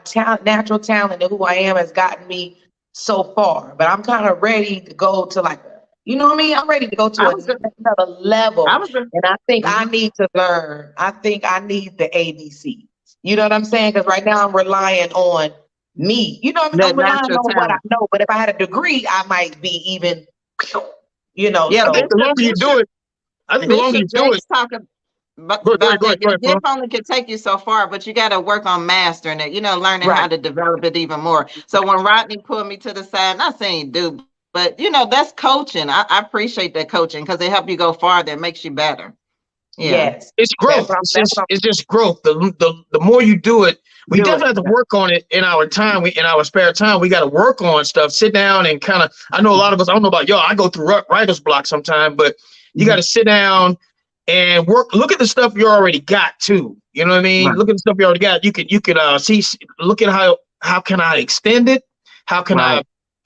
natural talent and who I am has gotten me so far, but I'm kind of ready to go to like, you know what I mean? I'm ready to go to another level. And I think I need to learn. I think I need the ABC. You know what I'm saying? Because right now I'm relying on me. You know what I mean? I'm relying on what I know. But if I had a degree, I might be even, you know. Yeah, so. I think the longer you do it, your gift only can take you so far, but you got to work on mastering it, you know, learning how to develop it even more. So when Rodney pulled me to the side, not saying do, but you know, that's coaching. I appreciate that coaching because it helps you go farther. It makes you better. Yeah. Yes. It's growth. It's just growth. The more you do it, we definitely have to work on it in our time. In our spare time, we got to work on stuff. Sit down and kind of. I know a lot of us. I don't know about y'all. I go through writer's block sometimes, but you got to sit down and work. Look at the stuff you already got too. You know what I mean? Right. Look at the stuff you already got. You can see. Look at how can I extend it? How can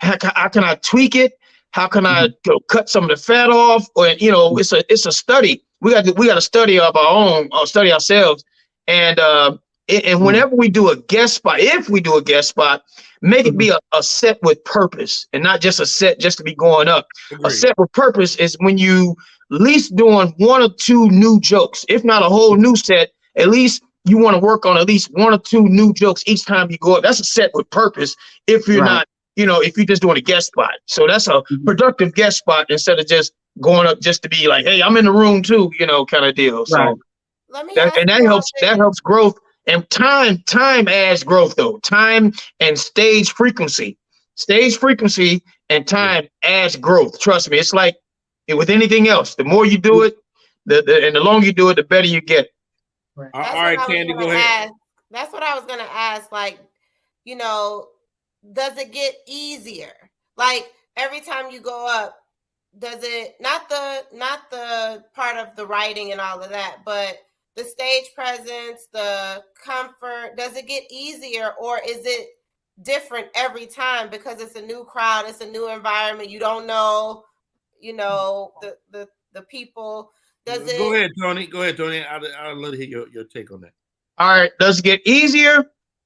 how can I tweak it? How can I cut some of the fat off? Or you know, it's a study. We got to study of our own, or study ourselves. And whenever we do a guest spot, if we do a guest spot, make it be a set with purpose and not just a set just to be going up. Agreed. A set with purpose is when you at least doing one or two new jokes, if not a whole new set, at least you want to work on at least 1 or 2 new jokes each time you go up. That's a set with purpose. If you're not, if you're just doing a guest spot. So that's a productive guest spot instead of just going up just to be like, hey, I'm in the room too, kind of deal. So that helps growth. And time adds growth though. Time and stage frequency and time adds growth. Trust me. It's like with anything else. The more you do it, and the longer you do it, the better you get. All right, Candy, go ahead. That's what I was gonna ask. Like, does it get easier? Like every time you go up, does it not the part of the writing and all of that, but the stage presence, the comfort, does it get easier or is it different every time because it's a new crowd, it's a new environment, you don't know, the people? Go ahead, Tony. I'll let you hear your take on that. All right. Does it get easier?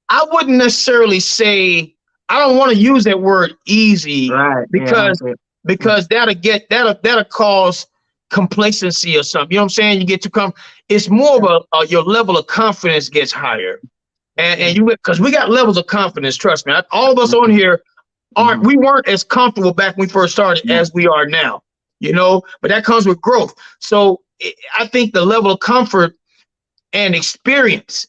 I wouldn't necessarily say, I don't want to use that word easy, because that'll cause complacency or something. You know what I'm saying? You get to it's more of your level of confidence gets higher. And because we got levels of confidence, trust me. All of us on here we weren't as comfortable back when we first started as we are now, but that comes with growth. So I think the level of comfort and experience,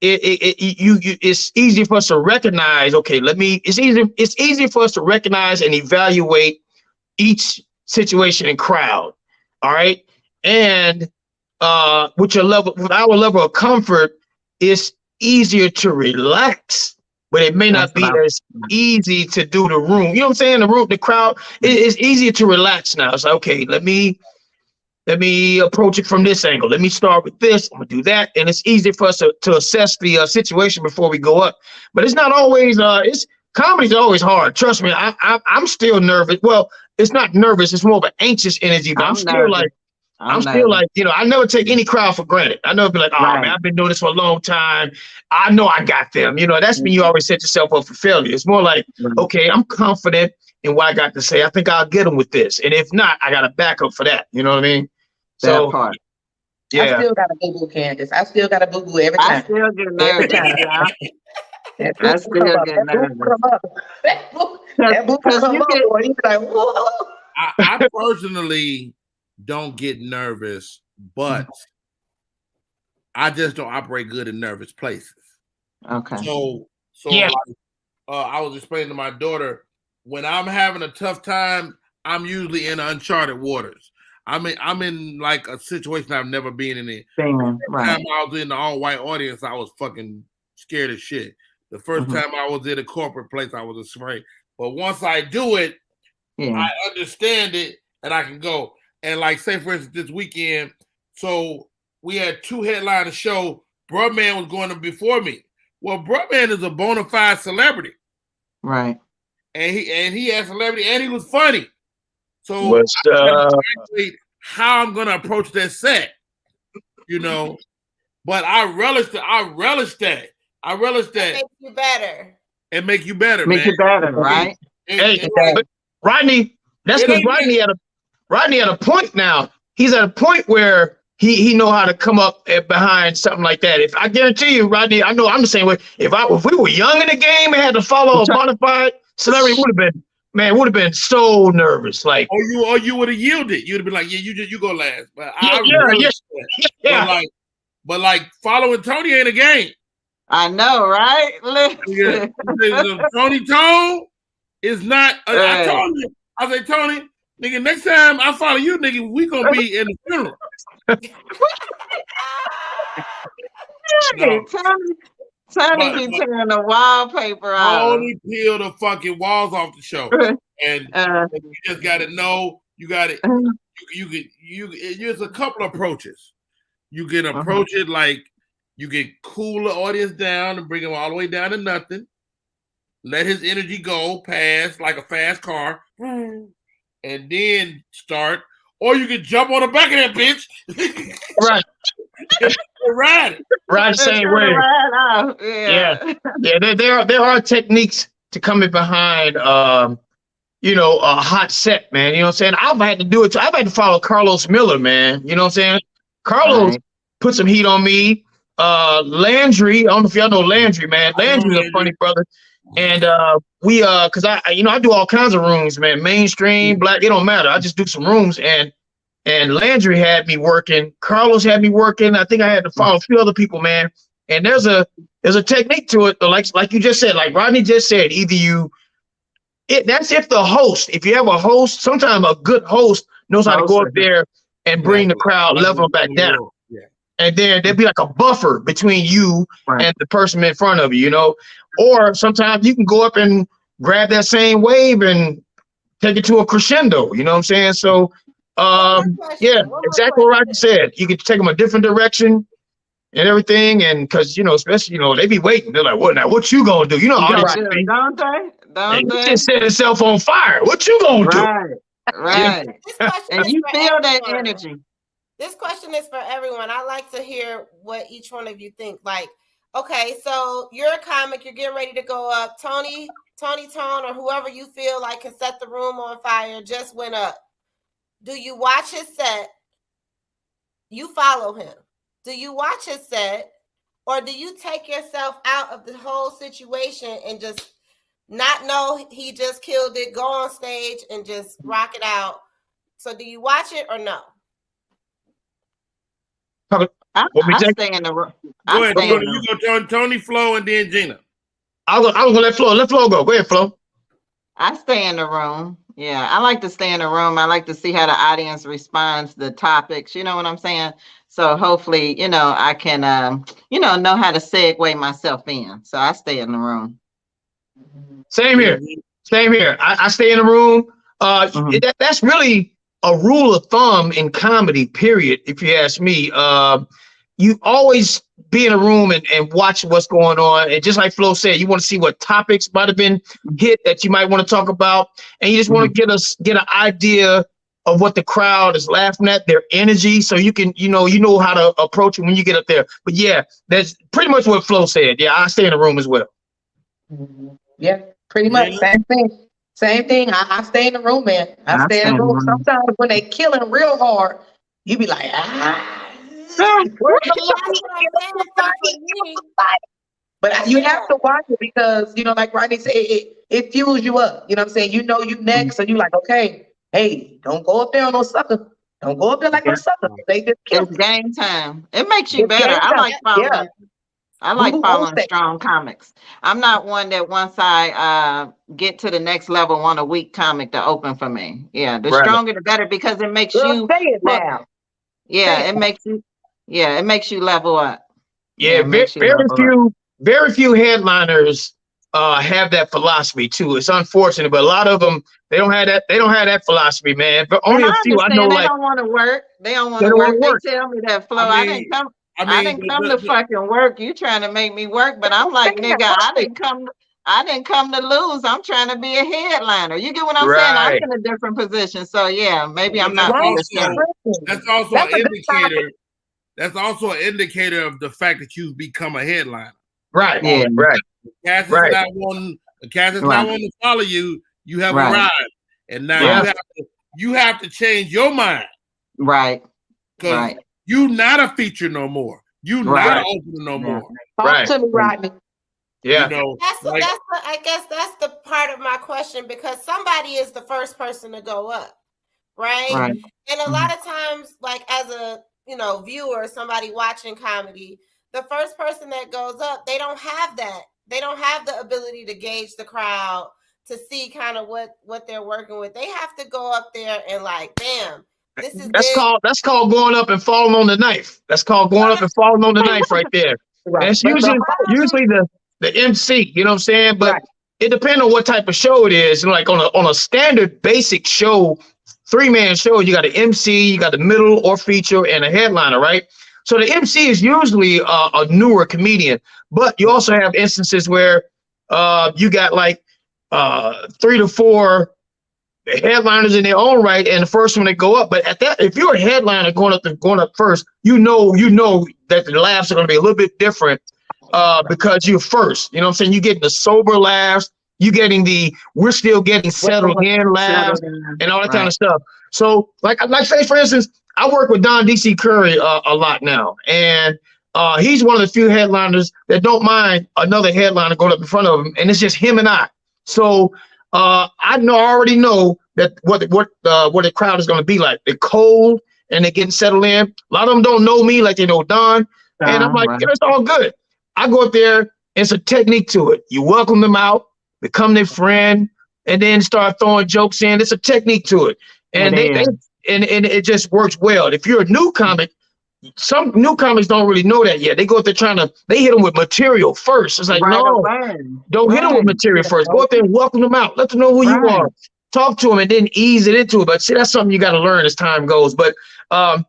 it's easier for us to recognize, it's easier for us to recognize and evaluate each situation and crowd. All right. And with our level of comfort, it's easier to relax, but it may not be as easy to do the room. You know what I'm saying? The crowd, it's easier to relax now. It's like, okay, let me approach it from this angle. Let me start with this. I'm gonna do that. And it's easier for us to assess the situation before we go up. But it's not always, comedy's always hard. Trust me, I'm still nervous. Well, it's not nervous, it's more of an anxious energy, but I'm still like, I never take any crowd for granted. I never be like, man, I've been doing this for a long time. I know I got them. That's when you always set yourself up for failure. It's more like, okay, I'm confident in what I got to say. I think I'll get them with this. And if not, I got a backup for that. You know what I mean? So, yeah. I still got a boo-boo, Candace. I still got a boo-boo every time. I still get nervous. I still get nervous. That boo come up, boy. He's like, whoa. I personally don't get nervous, but I just don't operate good in nervous places. Okay. So yeah. I was explaining to my daughter, when I'm having a tough time, I'm usually in uncharted waters. I'm in like a situation I've never been in. The time I was in the all-white audience, I was fucking scared as shit. The first time I was in a corporate place, I was afraid. But once I do it, I understand it and I can go. And like, say for instance, this weekend, so we had 2 headliner show. Brubman was going to before me. Well, Brubman is a bona fide celebrity. Right. And he had celebrity and he was funny. So what's how I'm gonna approach that set, But I relish that. I relish that. Make you better. And make you better, Make you better, right? But Rodney, that's because Rodney at a point now. He's at a point where he know how to come up behind something like that. If I guarantee you, Rodney, I know I'm the same way. If we were young in the game and had to follow a bona fide celebrity, would have been so nervous. Like, or you would have yielded. You'd have been like, you go last. But But like following Tony ain't a game. I know, right? Tony Tone is not. I told you. I say, Tony, nigga, next time I follow you, nigga, we gonna be in the funeral. Tony be tearing the wallpaper out. Only peel the fucking walls off the show, and you just got to know. You got it. There's a couple approaches. You can approach it like you can cool the audience down and bring them all the way down to nothing. Let his energy go past like a fast car, and then start. Or you can jump on the back of that bitch. Right. Ride it. Ride the same way. Yeah. There are techniques to coming behind a hot set, man. You know what I'm saying? I've had to do it. I've had to follow Carlos Miller, man. You know what I'm saying? Carlos put some heat on me. Landry. I don't know if y'all know Landry, man. Landry's a funny brother. And we cause I do all kinds of rooms, man. Mainstream, black, it don't matter. I just do some rooms, and Landry had me working. Carlos had me working. I think I had to follow a few other people, man. And there's a technique to it, like you just said, like Rodney just said. That's if the host, if you have a host, sometimes a good host knows how to go up there and bring the crowd level back down. Yeah. And then there'd be like a buffer between you and the person in front of you, you know. Or sometimes you can go up and grab that same wave and take it to a crescendo, you know what I'm saying? So yeah, exactly what Rodney said. You could take them a different direction and everything, and because especially they be waiting. They're like, "What now? What you gonna do?" You know, don't they? Just set itself on fire. What you gonna do? Right. And you feel that energy. This question is for everyone. I like to hear what each one of you think. Like, okay, so you're a comic. You're getting ready to go up. Tony Tone, or whoever you feel like can set the room on fire just went up. Do you watch his set? You follow him. Do you watch his set, or do you take yourself out of the whole situation and just not know he just killed it, go on stage and just rock it out? So do you watch it or no? I stay in the room. Go ahead, you go Tony, Flo, and then Gina. I was gonna let Flo go. Go ahead, Flo. I stay in the room. Yeah, I like to stay in the room. I like to see how the audience responds to the topics. You know what I'm saying? So hopefully, I can, know how to segue myself in. So I stay in the room. Same here. I stay in the room. That's really a rule of thumb in comedy, period. If you ask me, you always be in a room and watch what's going on. And just like Flo said, you want to see what topics might have been hit that you might want to talk about. And you just want to get an idea of what the crowd is laughing at, their energy. So you can, you know how to approach it when you get up there. But yeah, that's pretty much what Flo said. Yeah, I stay in the room as well. Yeah, pretty much. Same thing. I stay in the room, man. I stay in the room. Sometimes when they killing real hard, you be like, But you have to watch it because, like Rodney said, it fuels you up. You know what I'm saying? You next, and you like, okay, hey, don't go up there on no sucker. Don't go up there like a sucker. They just kill It's game time. It makes you better. I like following. Yeah. I like following strong comics. I'm not one that once I get to the next level want a weak comic to open for me. Yeah, the stronger the better because it makes you. Say it now. Yeah, it makes you. Yeah, it makes you level up. Yeah, very few headliners have that philosophy too. It's unfortunate, but a lot of them they don't have that. They don't have that philosophy, man. But only a few I know. They don't want to work. They don't want to work. They tell me that, Flo. I didn't come to fucking work. You trying to make me work, but I'm like, nigga, I didn't come to lose. I'm trying to be a headliner. You get what I'm saying? I'm in a different position. So yeah, maybe I'm not. That's also an indicator. That's also an indicator of the fact that you've become a headliner. Right. Yeah. Right. The cast is not wanting to follow you. You have arrived, and now you have to change your mind. Right. Because you not a feature no more. You not an opener no more. Talk to me, Rodney. Yeah. I guess that's the part of my question, because somebody is the first person to go up, right? And a lot of times, like as a viewer, somebody watching comedy, the first person that goes up, they don't have that. They don't have the ability to gauge the crowd to see kind of what they're working with. They have to go up there and like, damn, this is that's called going up and falling on the knife. That's called going up and falling on the knife right there. That's usually the MC, you know what I'm saying? But it depends on what type of show it is. And like on a standard basic show, 3-man show, you got an MC, you got the middle or feature, and a headliner, right? So the MC is usually a newer comedian, but you also have instances where you got like 3 to 4 headliners in their own right, and the first one to go up. But at that, if you're a headliner going up first, you know that the laughs are going to be a little bit different because you're first. You know what I'm saying? You're getting the sober laughs. You getting we're still getting settled in laughs and all that kind of stuff. So like say for instance, I work with Don DC Curry a lot now, and He's one of the few headliners that don't mind another headliner going up in front of him, and it's just him and I. So I already know that what the crowd is going to be like. They're cold and they're getting settled in. A lot of them don't know me like they know Don, and I'm like, right. it's all good. I go up there. It's a technique to it. You welcome them out, become their friend, and then start throwing jokes in. It's a technique to it, and it just works well. If you're a new comic, some new comics don't really know that yet. They go up there they hit them with material first. It's like, don't hit them with material first. Go up there and welcome them out. Let them know who you are. Talk to them and then ease it into it. But see, that's something you got to learn as time goes. But I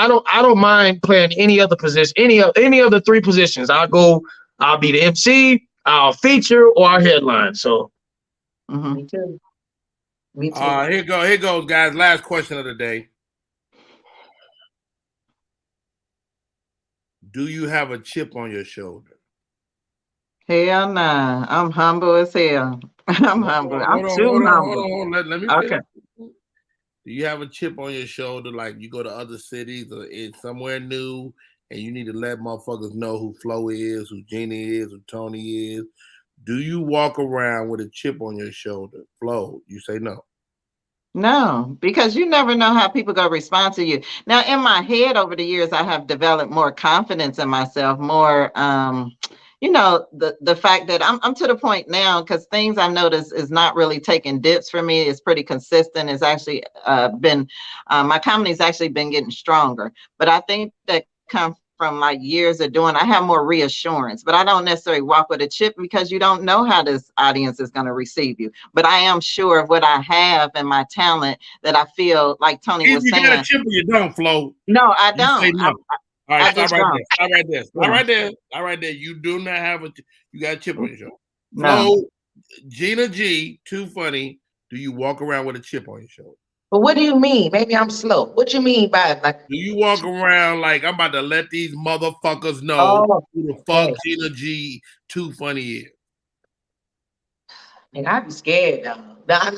don't mind playing any other position, any of the three positions. I'll be the MC, I'll feature, or I'll headline. So Me too. Here goes, guys. Last question of the day. Do you have a chip on your shoulder? Hell nah. I'm humble as hell. I'm humble. I'm too humble. Let me okay. finish. Do you have a chip on your shoulder, like you go to other cities or it's somewhere new and you need to let motherfuckers know who Flo is, who Gina is, who Tony is? Do you walk around with a chip on your shoulder? Flo, you say no. No, because you never know how people gonna respond to you. Now, in my head over the years, I have developed more confidence in myself, more the fact that I'm to the point now, because things I've noticed is not really taking dips for me. It's pretty consistent. It's actually been my comedy's actually been getting stronger. But I think that comes from like years of doing, I have more reassurance, but I don't necessarily walk with a chip because you don't know how this audience is going to receive you. But I am sure of what I have and my talent that I feel like Tony was saying. You got a chip or you don't, Flo? No, I don't. No. All right, stop right there. Stop right there. You do not have you got a chip on your shoulder. No. Flo, Gina G, Too Funny. Do you walk around with a chip on your shoulder? But what do you mean? Maybe I'm slow. What you mean by like? Do you walk around like I'm about to let these motherfuckers know who the fuck Gina G Too Funny is? And I'd be scared though.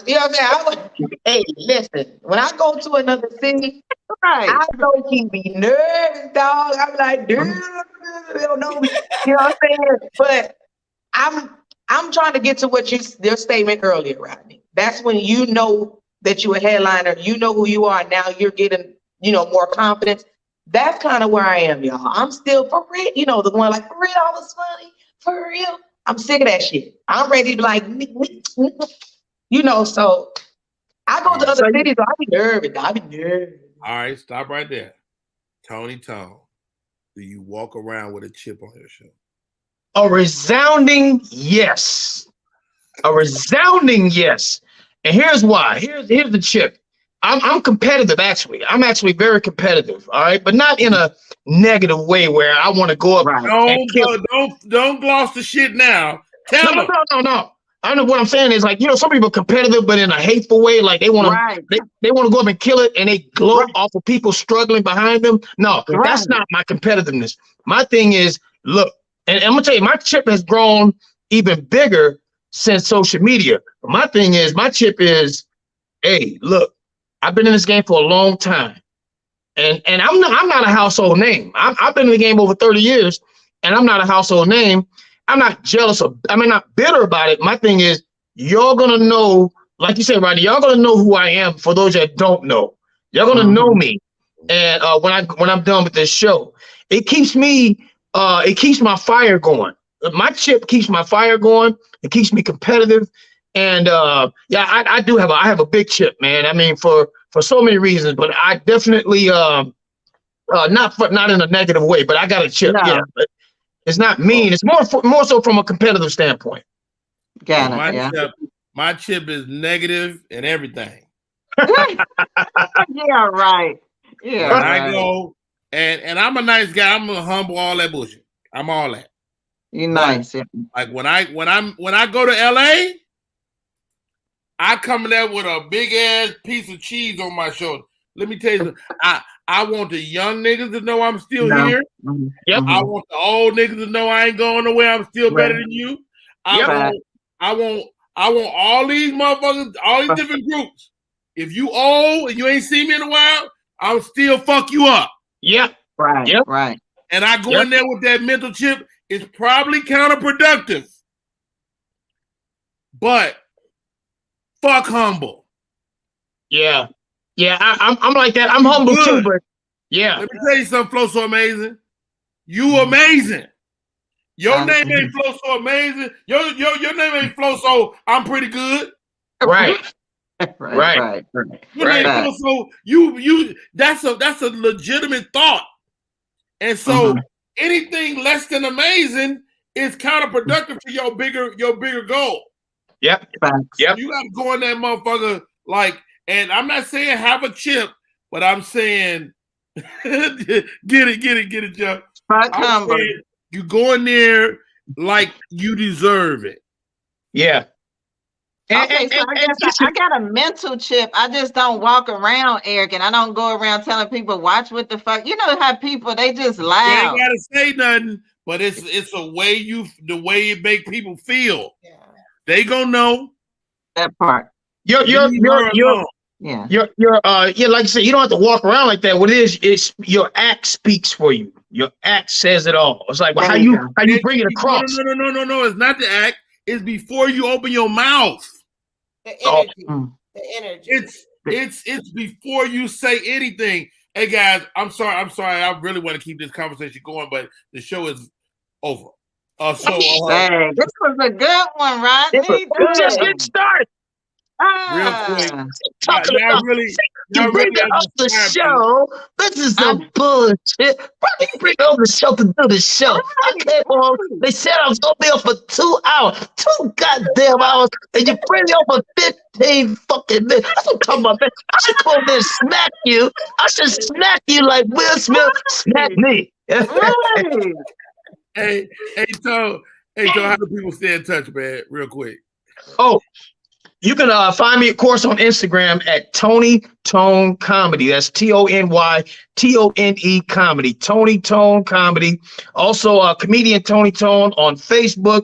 You know what I'm saying? Hey, listen. When I go to another city, I don't keep me nervous, dog. I'm like, dude, they don't know me. You know what I'm saying? But I'm trying to get to what your statement earlier, Rodney. That's when you know that you're a headliner, you know who you are. Now you're getting, more confidence. That's kind of where I am, y'all. I'm still for real, the one like, for real, I was funny, for real. I'm sick of that shit. I'm ready to like, so I go to other cities, so I be nervous. All right, stop right there. Tony Tone, do you walk around with a chip on your shoulder? A resounding yes. A resounding yes. And here's why. Here's the chip. I'm competitive, actually. I'm actually very competitive, all right? But not in a negative way where I want to go up and kill. Don't gloss the shit now. No. I know what I'm saying is like, some people are competitive, but in a hateful way. Like they want to they want to go up and kill it, and they gloat off of people struggling behind them. No, that's not my competitiveness. My thing is, look, and I'm going to tell you, my chip has grown even bigger since social media. But my thing is, my chip is, hey, look, I've been in this game for a long time, and I'm not a household name. I've been in the game over 30 years, and I'm not a household name. I'm not jealous not bitter about it. My thing is, y'all gonna know, like you said, Rodney, y'all gonna know who I am. For those that don't know, y'all gonna know me, and when I'm done with this show, it keeps my fire going. My chip keeps my fire going. It keeps me competitive. And I have a big chip, man. I mean, for so many reasons, but I definitely not in a negative way, but I got a chip. No. Yeah, but it's not mean. It's more so from a competitive standpoint. My chip is negative and everything. Yeah, right. Yeah. When I go and I'm a nice guy. I'm gonna humble all that bullshit. I'm all that. You're nice. Yeah. Like when I go to LA, I come in there with a big ass piece of cheese on my shoulder. Let me tell you something. I want the young niggas to know I'm still here. Yep. I want the old niggas to know I ain't going nowhere. I'm still better than you. I want all these motherfuckers, all these different groups. If you old and you ain't seen me in a while, I'll still fuck you up. Yep. Right. Yep. Right. and I go in there with that mental chip, it's probably counterproductive. But fuck humble. Yeah. Yeah, I'm like that. I'm humble too, but yeah. Let me tell you something, Flow So Amazing. You amazing. Your name ain't Flow So Amazing. Your name ain't Flow So I'm pretty good. Right. Right. Your name Flow So you that's a legitimate thought. And so anything less than amazing is counterproductive to your bigger goal. Yep. Yep. You gotta go in that motherfucker like, and I'm not saying have a chip, but I'm saying get it, Joe. You go in there like you deserve it. Yeah. Okay, so I got a mental chip. I just don't walk around, Eric, and I don't go around telling people, watch what the fuck. You know how people, they just loud. You ain't gotta say nothing, but it's a way the way it make people feel. Yeah. They gonna know that part. Like you said, you don't have to walk around like that. What it is your act speaks for you. Your act says it all. It's like, well, how you bring it across. No, it's not the act. It's before you open your mouth. The energy. The energy. It's before you say anything. Hey guys, I'm sorry. I really want to keep this conversation going, but the show is over. This was a good one, Rodney. Let's just get started. Real quick. Talking about you bring it off the show. This is some bullshit. Probably bring it on the show to do the show. I came on. They said I was gonna be on for 2 hours, 2 goddamn hours, and you bring me on for 15 fucking minutes. That's what I'm talking about, man. I should come over there and smack you. I should smack you like Will Smith smack me. Hey, Joe, how do people stay in touch, man? Real quick. Oh, you can find me, of course, on Instagram at Tony Tone Comedy. That's TonyTone Comedy. Tony Tone Comedy. Also, comedian Tony Tone on Facebook.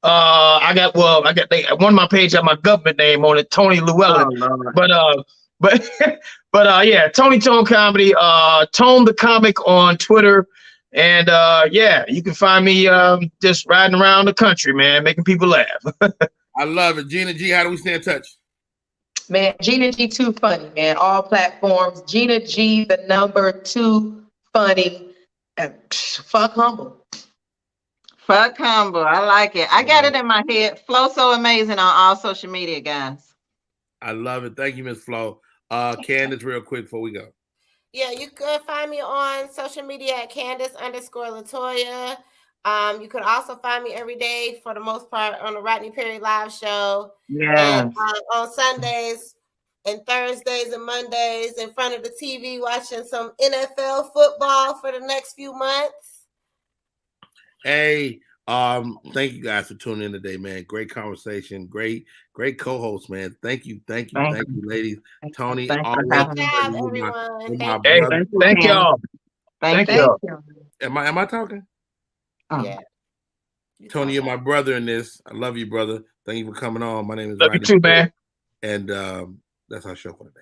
I got one of my pages have my government name on it, Tony Llewellyn. But yeah, Tony Tone Comedy. Tone the Comic on Twitter. And yeah, you can find me just riding around the country, man, making people laugh. I love it. Gina G, how do we stay in touch? Man, Gina G 2 Funny, man. All platforms. Gina G, the number 2 Funny. Fuck humble. Fuck humble. I like it. I got it in my head. Flow So Amazing on all social media, guys. I love it. Thank you, Miss Flo. Candace, real quick before we go. Yeah, you could find me on social media at Candace_Latoya. You could also find me every day, for the most part, on the Rodney Perry Live Show. Yeah. And on Sundays and Thursdays and Mondays in front of the TV watching some NFL football for the next few months. Hey, thank you guys for tuning in today, man. Great conversation. Great co-host, man. Thank you, ladies. Tony, Good job, everyone. Thank y'all. Thank y'all. Am I talking? Yeah. Tony, you're my brother in this. I love you, brother. Thank you for coming on. My name is Love you too, man. And that's our show for today.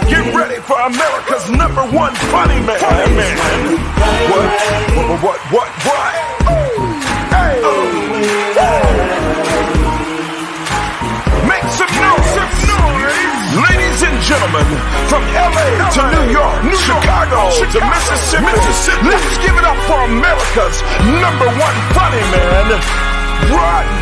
Get ready for America's #1 funny man. What? Hey. Make some noise. Ladies and gentlemen, from LA to New York, Chicago to Mississippi, let's give it up for America's #1 funny man, Rodney.